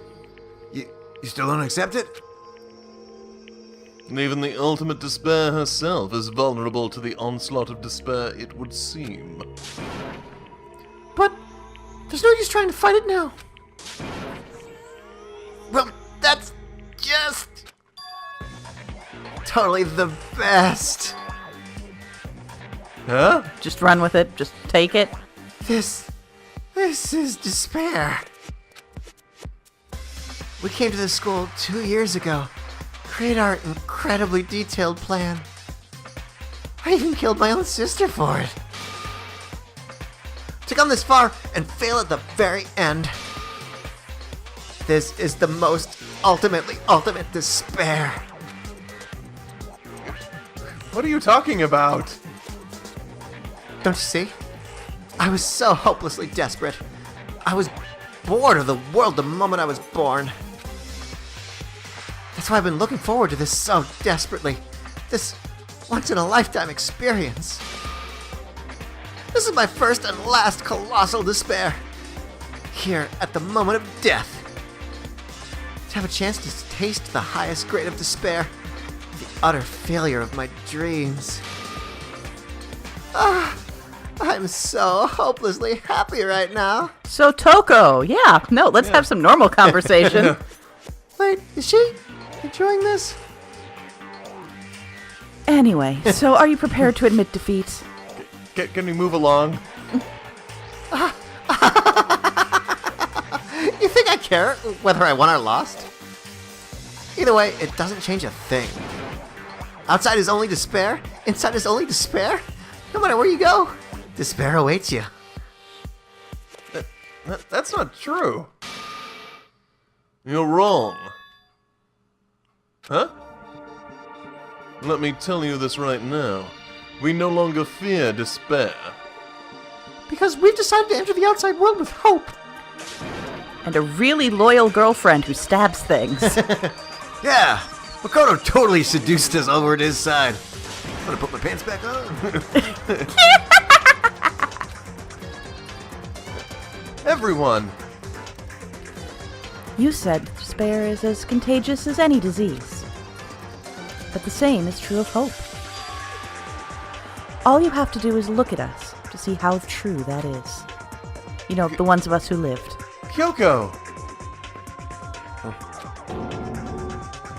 You still don't accept it? Even the ultimate despair herself is vulnerable to the onslaught of despair, it would seem. But there's no use trying to fight it now. Well, that's just totally the best. Huh? Just run with it. Just take it. This is despair. We came to this school 2 years ago, created our incredibly detailed plan. I even killed my own sister for it. To come this far and fail at the very end. This is the most ultimate despair. What are you talking about? Don't you see? I was so hopelessly desperate. I was bored of the world the moment I was born. That's why I've been looking forward to this so desperately. This once-in-a-lifetime experience. This is my first and last colossal despair. Here, at the moment of death. To have a chance to taste the highest grade of despair. The utter failure of my dreams. I'm so hopelessly happy right now. So, Toko. Yeah. No, let's have some normal conversation. Wait, is she enjoying this? Anyway, so are you prepared to admit defeat? Can we move along? You think I care whether I won or lost? Either way, it doesn't change a thing. Outside is only despair. Inside is only despair. No matter where you go, despair awaits you. That's not true. You're wrong. Huh? Let me tell you this right now. We no longer fear despair. Because we've decided to enter the outside world with hope. And a really loyal girlfriend who stabs things. Yeah, Makoto totally seduced us over to his side. I'm gonna put my pants back on. Everyone! You said despair is as contagious as any disease. But the same is true of hope. All you have to do is look at us to see how true that is. You know, the ones of us who lived. Kyoko!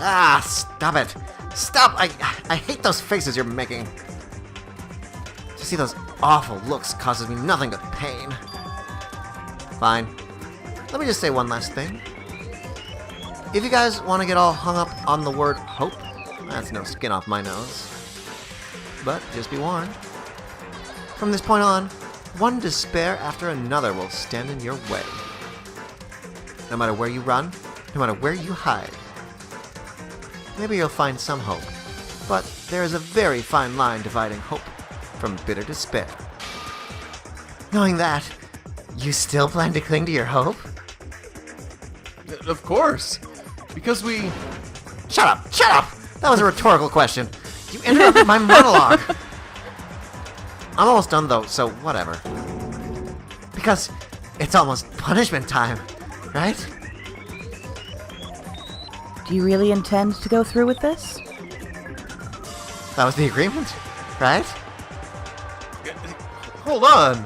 Ah, stop it. Stop! I hate those faces you're making. To see those awful looks causes me nothing but pain. Fine. Let me just say one last thing. If you guys want to get all hung up on the word hope, that's no skin off my nose. But just be warned. From this point on, one despair after another will stand in your way. No matter where you run, no matter where you hide. Maybe you'll find some hope, but there is a very fine line dividing hope from bitter despair. Knowing that, you still plan to cling to your hope? Of course! Because we... Shut up! Shut up! That was a rhetorical question. You interrupted my monologue. I'm almost done though, so whatever. Because it's almost punishment time, right? Do you really intend to go through with this? That was the agreement, right? Hold on!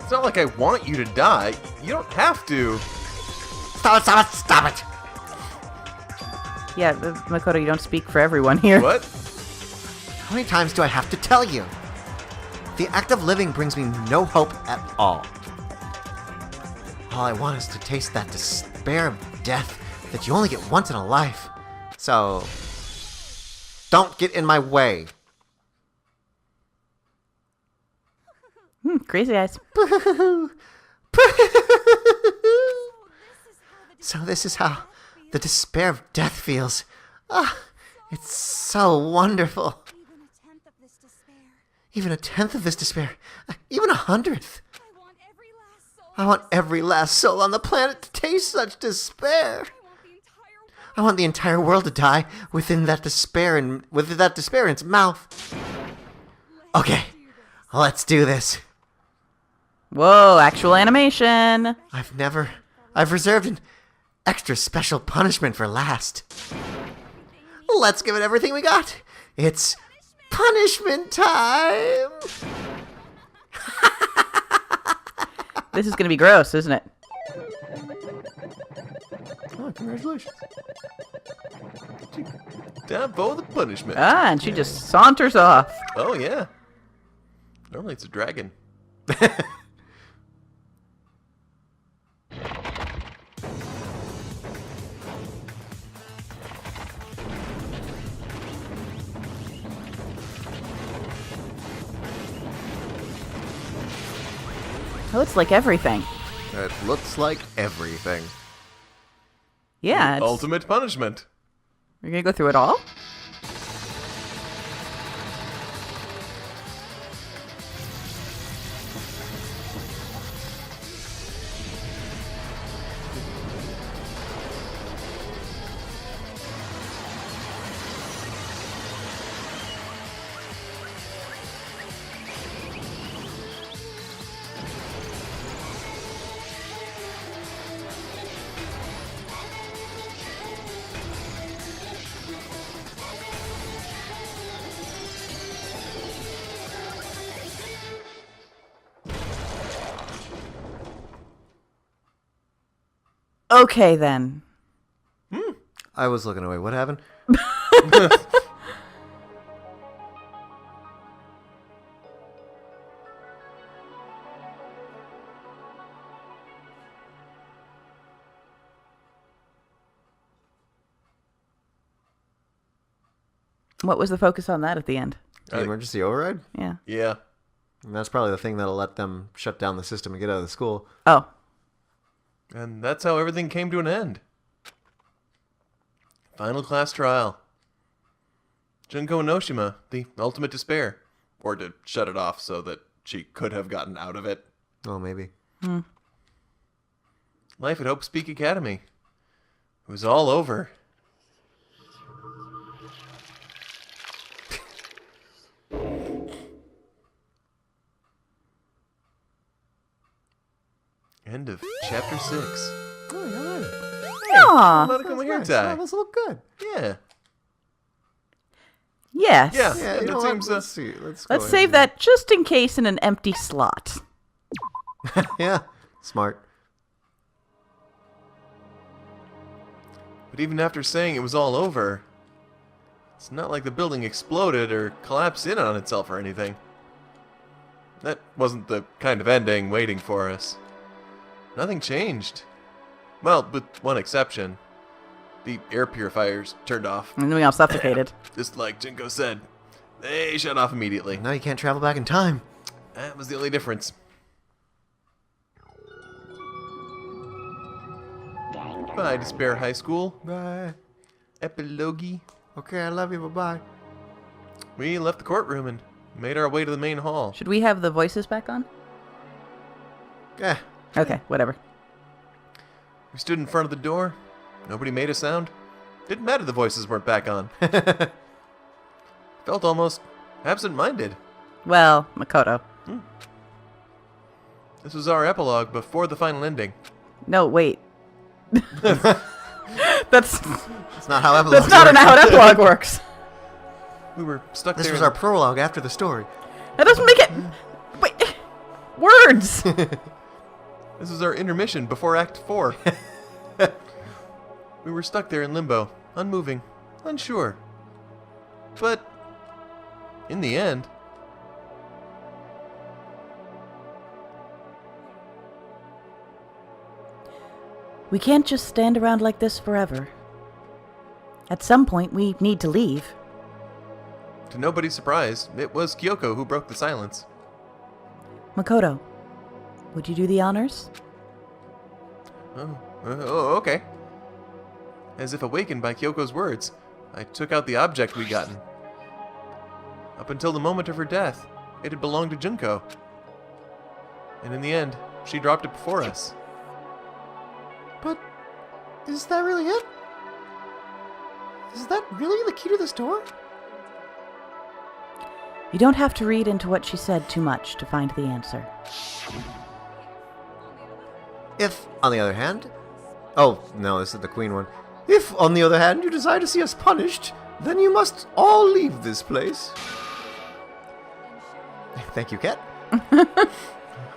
It's not like I want you to die. You don't have to. Stop it, stop it, stop it! Yeah, Makoto, you don't speak for everyone here. What? How many times do I have to tell you? The act of living brings me no hope at all. All I want is to taste that despair of death that you only get once in a life. So, don't get in my way. Crazy eyes. So this is how the despair of death feels. Ah, it's so wonderful. Even a tenth of this despair. Even 100th. I want every last soul on the planet to taste such despair. I want the entire world to die within that despair and with that despair in its mouth. Okay, let's do this. Whoa, actual animation. I've reserved an extra special punishment for last. Let's give it everything we got. It's punishment time. This is going to be gross, isn't it? Oh, congratulations. Down for the punishment. Ah, and she just saunters off. Oh, yeah. Normally it's a dragon. Oh, it's like everything. It looks like everything. Yeah, it's, Ultimate punishment. you're going to go through it all? Okay, then. I was looking away. What happened? What was the focus on that at the end? The emergency override? Yeah. Yeah. And that's probably the thing that'll let them shut down the system and get out of the school. Oh. And that's how everything came to an end. Final class trial. Junko Enoshima, the ultimate despair. Or to shut it off so that she could have gotten out of it. Oh, maybe. Life at Hope Speak Academy. It was all over. End of chapter 6. Oh, Aw. Not a come here nice. tie. Oh, this will look good. Yeah. Yes. Yeah. Yeah, It you know what? seems, Let's see. Let's Let's go save ahead that just in case in an empty slot. and- Yeah, smart. But even after saying it was all over, it's not like the building exploded or collapsed in on itself or anything. That wasn't the kind of ending waiting for us. Nothing changed. Well, with one exception. The air purifiers turned off. And then we all suffocated. Just like Junko said. They shut off immediately. Now you can't travel back in time. That was the only difference. Bye, Despair High School. Bye. Epilogue. Okay, I love you. Bye-bye. We left the courtroom and made our way to the main hall. Should we have the voices back on? Eh, Okay, whatever. We stood in front of the door. Nobody made a sound. Didn't matter the voices weren't back on. Felt almost absent-minded. Well, Makoto. This was our epilogue before the final ending. No, wait. That's it's not how epilogues that's not work. how an epilogue works. We were stuck This there. was our prologue after the story. That doesn't make it. Wait. Words. This was our intermission before Act 4. We were stuck there in limbo, unmoving, unsure. But in the end, We can't just stand around like this forever. At some point, we need to leave. to nobody's surprise, it was Kyoko who broke the silence. Makoto, would you do the honors? Oh, okay. As if awakened by Kyoko's words, I took out the object we'd gotten. Up until the moment of her death, it had belonged to Junko. And in the end, she dropped it before us. But is that really it? Is that really the key to this door? You don't have to read into what she said too much to find the answer. If, on the other hand... Oh, no, this is the queen one. If, on the other hand, you desire to see us punished, then you must all leave this place. Thank you, Ket.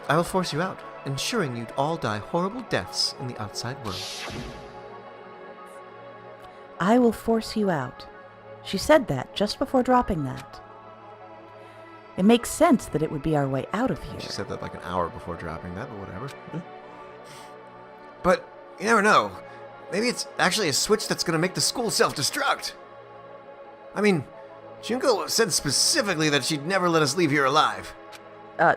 I will force you out, ensuring you'd all die horrible deaths in the outside world. I will force you out. She said that just before dropping that. It makes sense that it would be our way out of here. She said that like an hour before dropping that, but whatever. But you never know. Maybe it's actually a switch that's going to make the school self-destruct. I mean, Junko said specifically that she'd never let us leave here alive. Oh,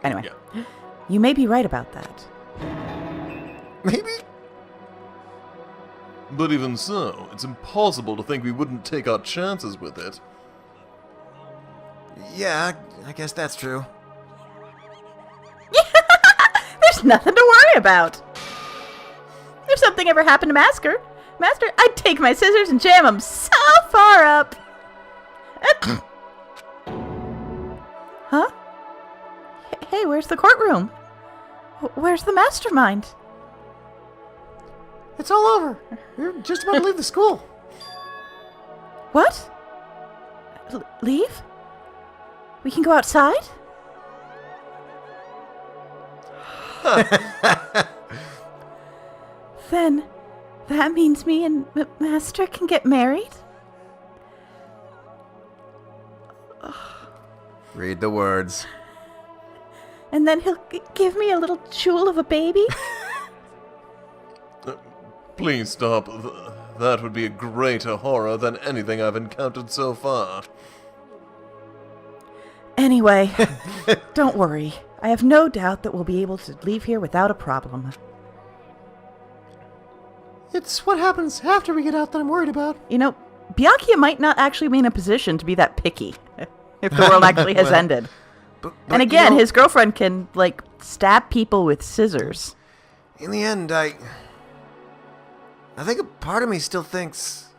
anyway. Yeah. You may be right about that. Maybe? But even so, it's impossible to think we wouldn't take our chances with it. Yeah, I guess that's true. There's nothing to worry about. If something ever happened to Master, I'd take my scissors and jam them so far up. Huh? Hey, where's the courtroom? Where's the mastermind? It's all over. You're just about to leave the school. What? Leave? We can go outside? Then, that means me and Master can get married? Read the words. And then he'll give me a little jewel of a baby? Please stop. That would be a greater horror than anything I've encountered so far. Anyway, don't worry. I have no doubt that we'll be able to leave here without a problem. It's what happens after we get out that I'm worried about. You know, Byakuya might not actually be in a position to be that picky if the world actually has ended. But And you again, know, his girlfriend can, like, stab people with scissors. in the end, I think a part of me still thinks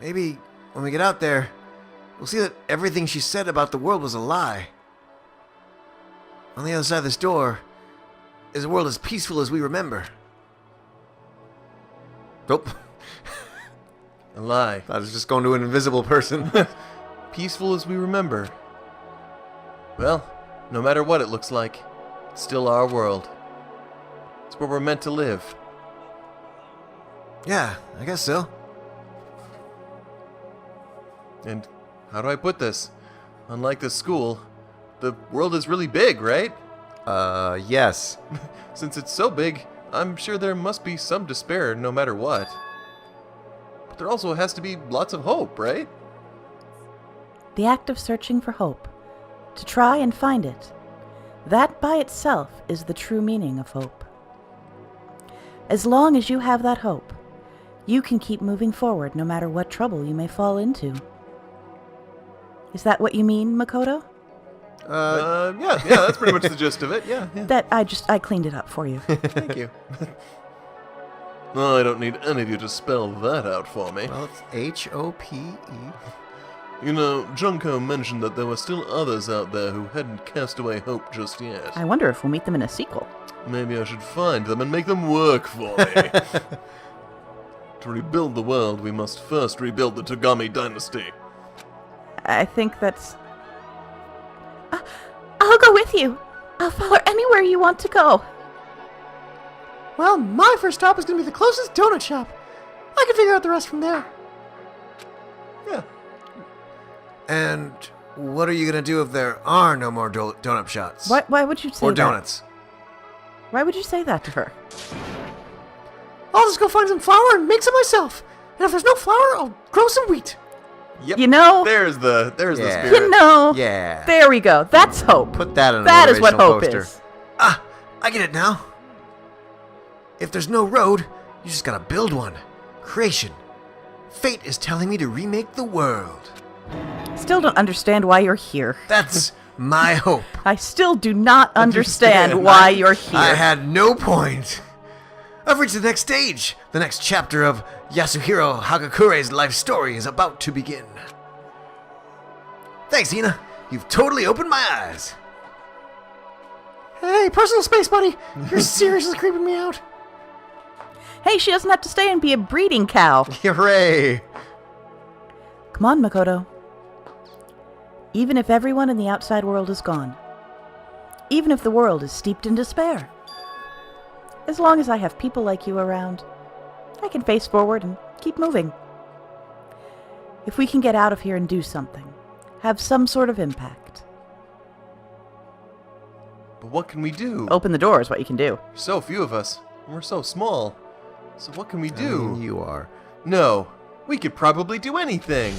maybe when we get out there, we'll see that everything she said about the world was a lie. On the other side of this door is a world as peaceful as we remember. Nope. A lie. I was just going to an invisible person. Peaceful as we remember. Well, no matter what it looks like, it's still our world. It's where we're meant to live. Yeah, I guess so. And how do I put this? Unlike the school, the world is really big, right? Yes. Since it's so big, I'm sure there must be some despair no matter what. But there also has to be lots of hope, right? The act of searching for hope, to try and find it, that by itself is the true meaning of hope. As long as you have that hope, you can keep moving forward no matter what trouble you may fall into. Is that what you mean, Makoto? Yeah, that's pretty much the gist of it. Yeah. That I cleaned it up for you. Thank you. No, I don't need any of you to spell that out for me. Well, it's Hope. You know, Junko mentioned that there were still others out there who hadn't cast away hope just yet. I wonder if we'll meet them in a sequel. Maybe I should find them and make them work for me. To rebuild the world, we must first rebuild the Togami dynasty. I think that's... I'll go with you. I'll follow anywhere you want to go. Well, my first stop is going to be the closest donut shop. I can figure out the rest from there. Yeah. And what are you going to do if there are no more donut shots? Why would you say Or that? donuts? Why would you say that to her? I'll just go find some flour and make some myself. And if there's no flour, I'll grow some wheat. Yep. You know... There's the Yeah. spirit. You know... Yeah. There we go. That's hope. Put that on a That is what motivational hope poster. is. Ah, I get it now. If there's no road, you just gotta build one. Creation. Fate is telling me to remake the world. Still don't understand why you're here. That's my hope. I still do not understand why you're here. I had no point. I've reached the next stage. The next chapter of Yasuhiro Hagakure's life story is about to begin. Thanks, Hina. You've totally opened my eyes. Hey, personal space, buddy. You're seriously creeping me out. Hey, she doesn't have to stay and be a breeding cow. Hooray! Come on, Makoto. Even if everyone in the outside world is gone, even if the world is steeped in despair, as long as I have people like you around, I can face forward and keep moving. If we can get out of here and do something, have some sort of impact. But what can we do? Open the door is what you can do. So few of us. And we're so small. So what can we do? You are. No. We could probably do anything.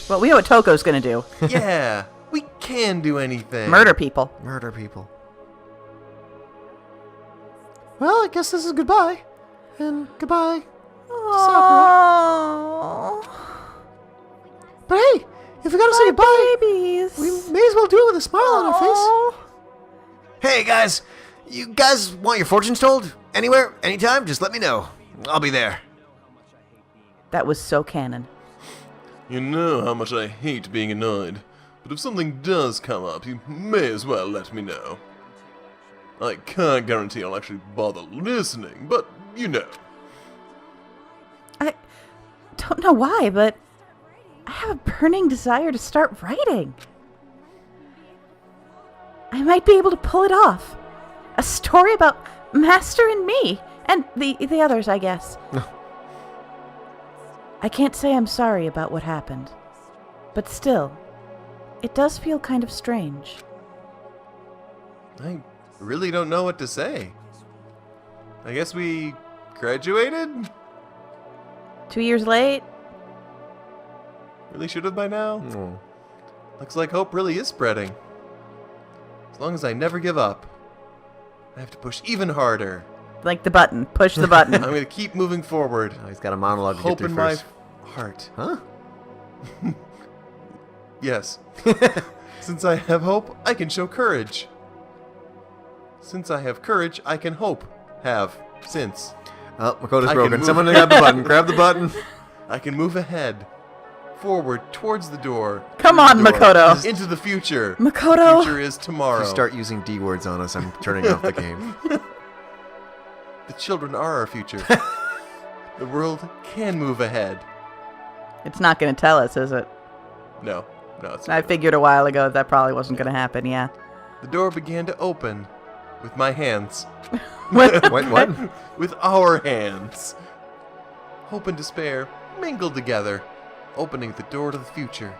Well, we know what Toko's gonna do. Yeah. We can do anything. Murder people. Murder people. Well, I guess this is goodbye. And goodbye, Sakura. Oh, But hey, if we gotta say goodbye, babies. we may as well do it with a smile on our face. Oh. Hey, guys. You guys want your fortunes told? Anywhere? Anytime? Just let me know. I'll be there. That was so canon. You know how much I hate being annoyed. But if something does come up, you may as well let me know. I can't guarantee I'll actually bother listening, but you know. I don't know why, but I have a burning desire to start writing. I might be able to pull it off. A story about Master and me, and the others, I guess. I can't say I'm sorry about what happened, but still, it does feel kind of strange. I really don't know what to say. I guess we graduated? 2 years late? Really should have by now? Looks like hope really is spreading. As long as I never give up, I have to push even harder. Like the button. Push the button. I'm gonna keep moving forward. Oh, he's got a monologue to get Hope through in my first. heart. Huh? Yes. Since I have hope, I can show courage. Since I have courage, I can hope. Have. Since. Oh, Makoto's I can broken. move. Someone grab the button. Grab the button. I can move ahead. Forward, towards the door. Come through on, the door, Makoto. Into the future. Makoto. Future is tomorrow. If you start using D words on us, I'm turning off the game. The children are our future. The world can move ahead. It's not going to tell us, is it? No, it's I not. figured a while ago that probably wasn't going to happen, yeah. The door began to open with my hands. What? What? With our hands. Hope and despair mingled together, opening the door to the future.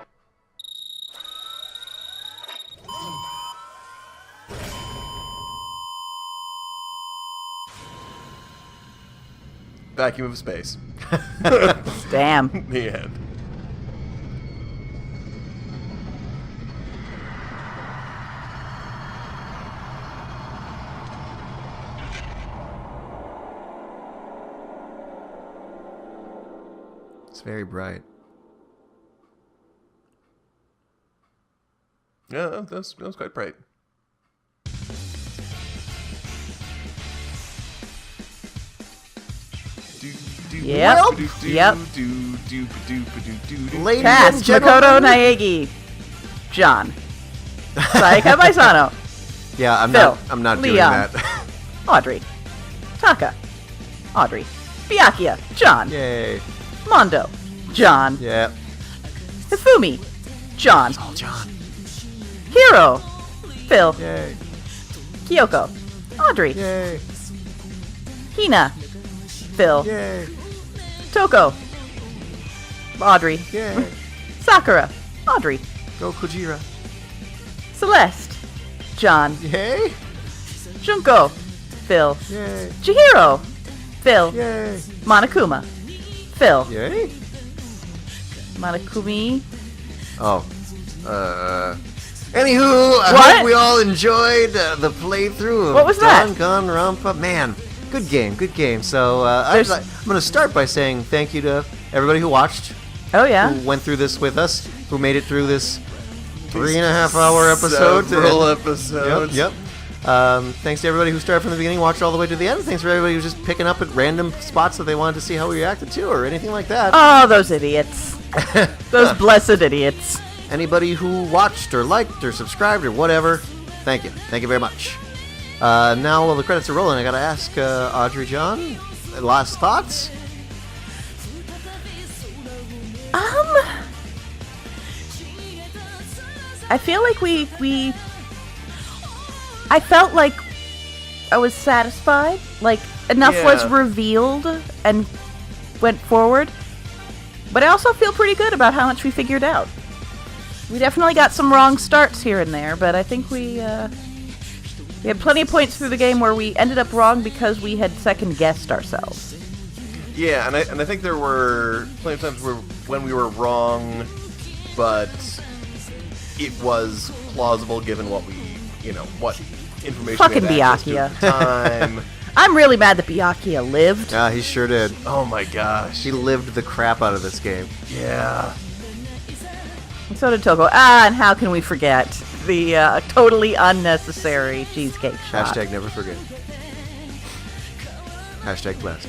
Vacuum of space. Damn. The end. It's very bright. Yeah, that was quite bright. Yep. Yep. Ladies Cast, and gentlemen. Makoto Naegi. John. Sayaka Maisano. Yeah, Phil. I'm not doing Leon. that. Audrey. Taka. Audrey. Byakuya. John. Yay. Mondo. John. Yeah. Hifumi. John. Oh, John. Hiro. Phil. Yay. Kyoko. Audrey. Yay. Hina. Phil. Yay. Toko. Audrey. Yay. Sakura. Audrey. Go Kujira. Celeste. John. Yay. Junko. Phil. Yay. Chihiro. Phil. Yay. Monokuma. Phil. Yay. Monokumi. Oh. Anywho, I What? hope we all enjoyed the playthrough of What was that? Danganronpa. Man, good game, good game. So I'm going to start by saying thank you to everybody who watched, Oh, yeah. who went through this with us, who made it through this 3.5-hour episode. Several episodes. Yep. Thanks to everybody who started from the beginning, watched all the way to the end. Thanks for everybody who's just picking up at random spots that they wanted to see how we reacted to or anything like that. Oh, those idiots. Those blessed idiots. Anybody who watched or liked or subscribed or whatever, thank you. Thank you very much. Now, while the credits are rolling, I gotta ask Audrey John, last thoughts? I feel like I felt like I was satisfied. Like, enough was Yeah. revealed and went forward. But I also feel pretty good about how much we figured out. We definitely got some wrong starts here and there, but I think we had plenty of points through the game where we ended up wrong because we had second-guessed ourselves. Yeah, and I think there were plenty of times when we were wrong, but it was plausible given what what information Fucking we had access to Byakuya. at the time. I'm really mad that Byakuya lived. Yeah, he sure did. Oh my gosh. He lived the crap out of this game. Yeah. And so did Toko. And how can we forget the totally unnecessary cheesecake shot? Hashtag never forget. Hashtag blessed.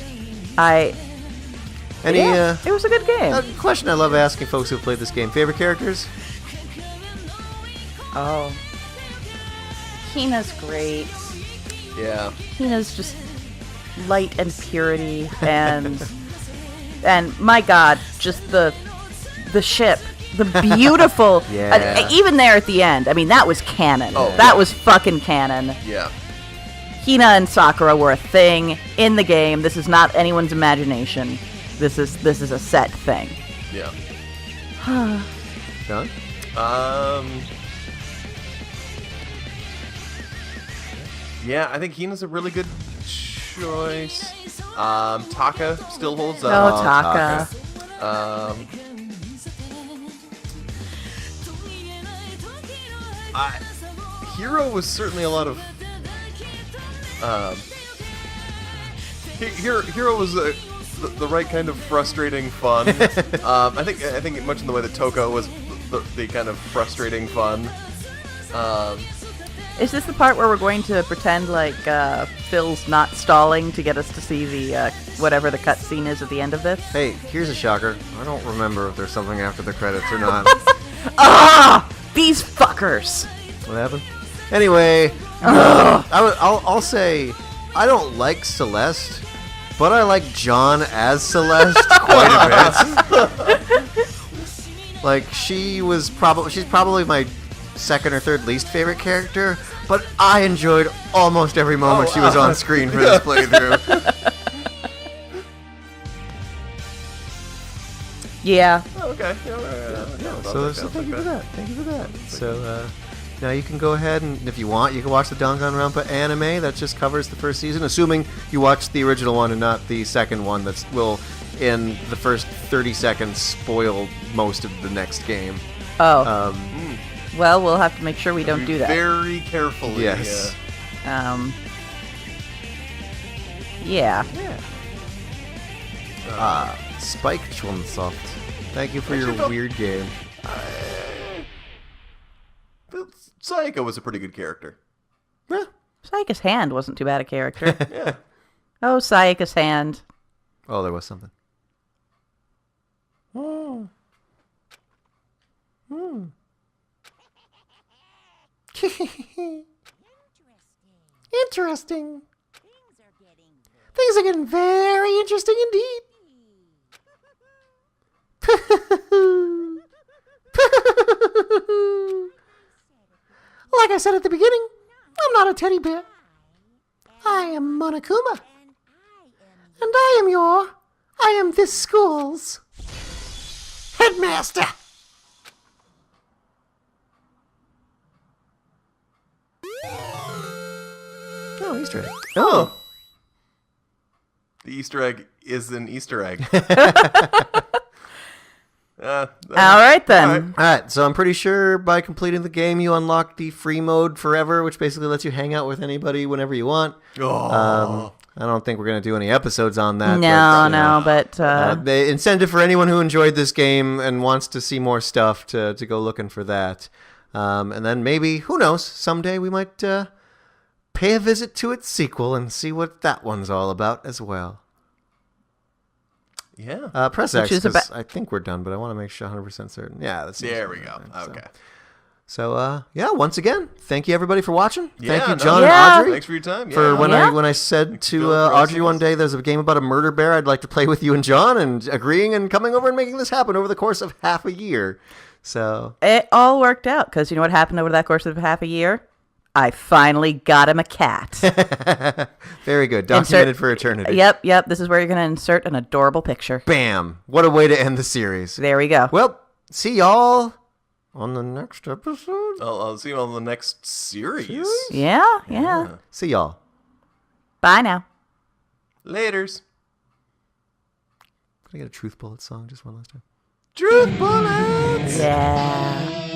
Any It was a good game. question I love asking folks who've played this game. Favorite characters? Oh. Hina's great. Yeah. Hina's just light and purity and and my god, just the ship. The beautiful Yeah. even there at the end. I mean, that was canon. Oh, that yeah. was fucking canon. Yeah. Hina and Sakura were a thing in the game. This is not anyone's imagination. This is a set thing. Yeah. John? Yeah, I think Hina's a really good choice. Taka still holds Oh, up. Taka. Hero was certainly a lot of Hero was the right kind of frustrating fun. I think much in the way that Toko was the kind of frustrating fun. Is this the part where we're going to pretend like Phil's not stalling to get us to see the whatever the cut scene is at the end of this? Hey, here's a shocker. I don't remember if there's something after the credits or not. These fuckers! What happened? Anyway, I'll say I don't like Celeste, but I like John as Celeste quite a bit. Like she's probably my second or third least favorite character, but I enjoyed almost every moment she was on screen for this playthrough. Yeah. Oh, okay. So thank you for that. Thank you for that. So now you can go ahead and, if you want, you can watch the Danganronpa anime that just covers the first season, assuming you watched the original one and not the second one that will, in the first 30 seconds, spoil most of the next game. Oh. Well, we'll have to make sure we don't do that. Very carefully. Yes. Yeah. Spike Chunsoft, thank you for your weird game. Sayaka was a pretty good character. Yeah. Sayaka's hand wasn't too bad a character. Yeah. Oh, Sayaka's hand. Oh, there was something. Interesting. Things are getting very interesting indeed. Like I said at the beginning, I'm not a teddy bear. I am Monokuma. And I am this school's headmaster. Oh, Easter egg. Oh. The Easter egg is an Easter egg. All right, then. All right. Alright, so I'm pretty sure by completing the game you unlock the free mode forever, which basically lets you hang out with anybody whenever you want. Oh. I don't think we're going to do any episodes on that. But The incentive for anyone who enjoyed this game and wants to see more stuff to go looking for that. And then maybe, who knows, someday we might pay a visit to its sequel and see what that one's all about as well. Yeah. Press X, 'cause I think we're done, but I want to make sure 100% certain. Yeah, that's There we go. Okay. So, yeah, once again, thank you everybody for watching. Yeah, thank you, no, John yeah. and Audrey. Thanks for your time. Yeah. For when Yeah. I said to Phil for Audrey hosting one us. day there's a game about a murder bear I'd like to play with you and John, and agreeing and coming over and making this happen over the course of half a year. So it all worked out, because you know what happened over that course of half a year? I finally got him a cat. very good. Documented for eternity. Yep. This is where you're going to insert an adorable picture. Bam. What a way to end the series. There we go. Well, see y'all on the next episode. I'll see you on the next series. Yeah. See y'all. Bye now. Laters. Can I get a Truth Bullet song just one last time? Truth bullets. Yeah.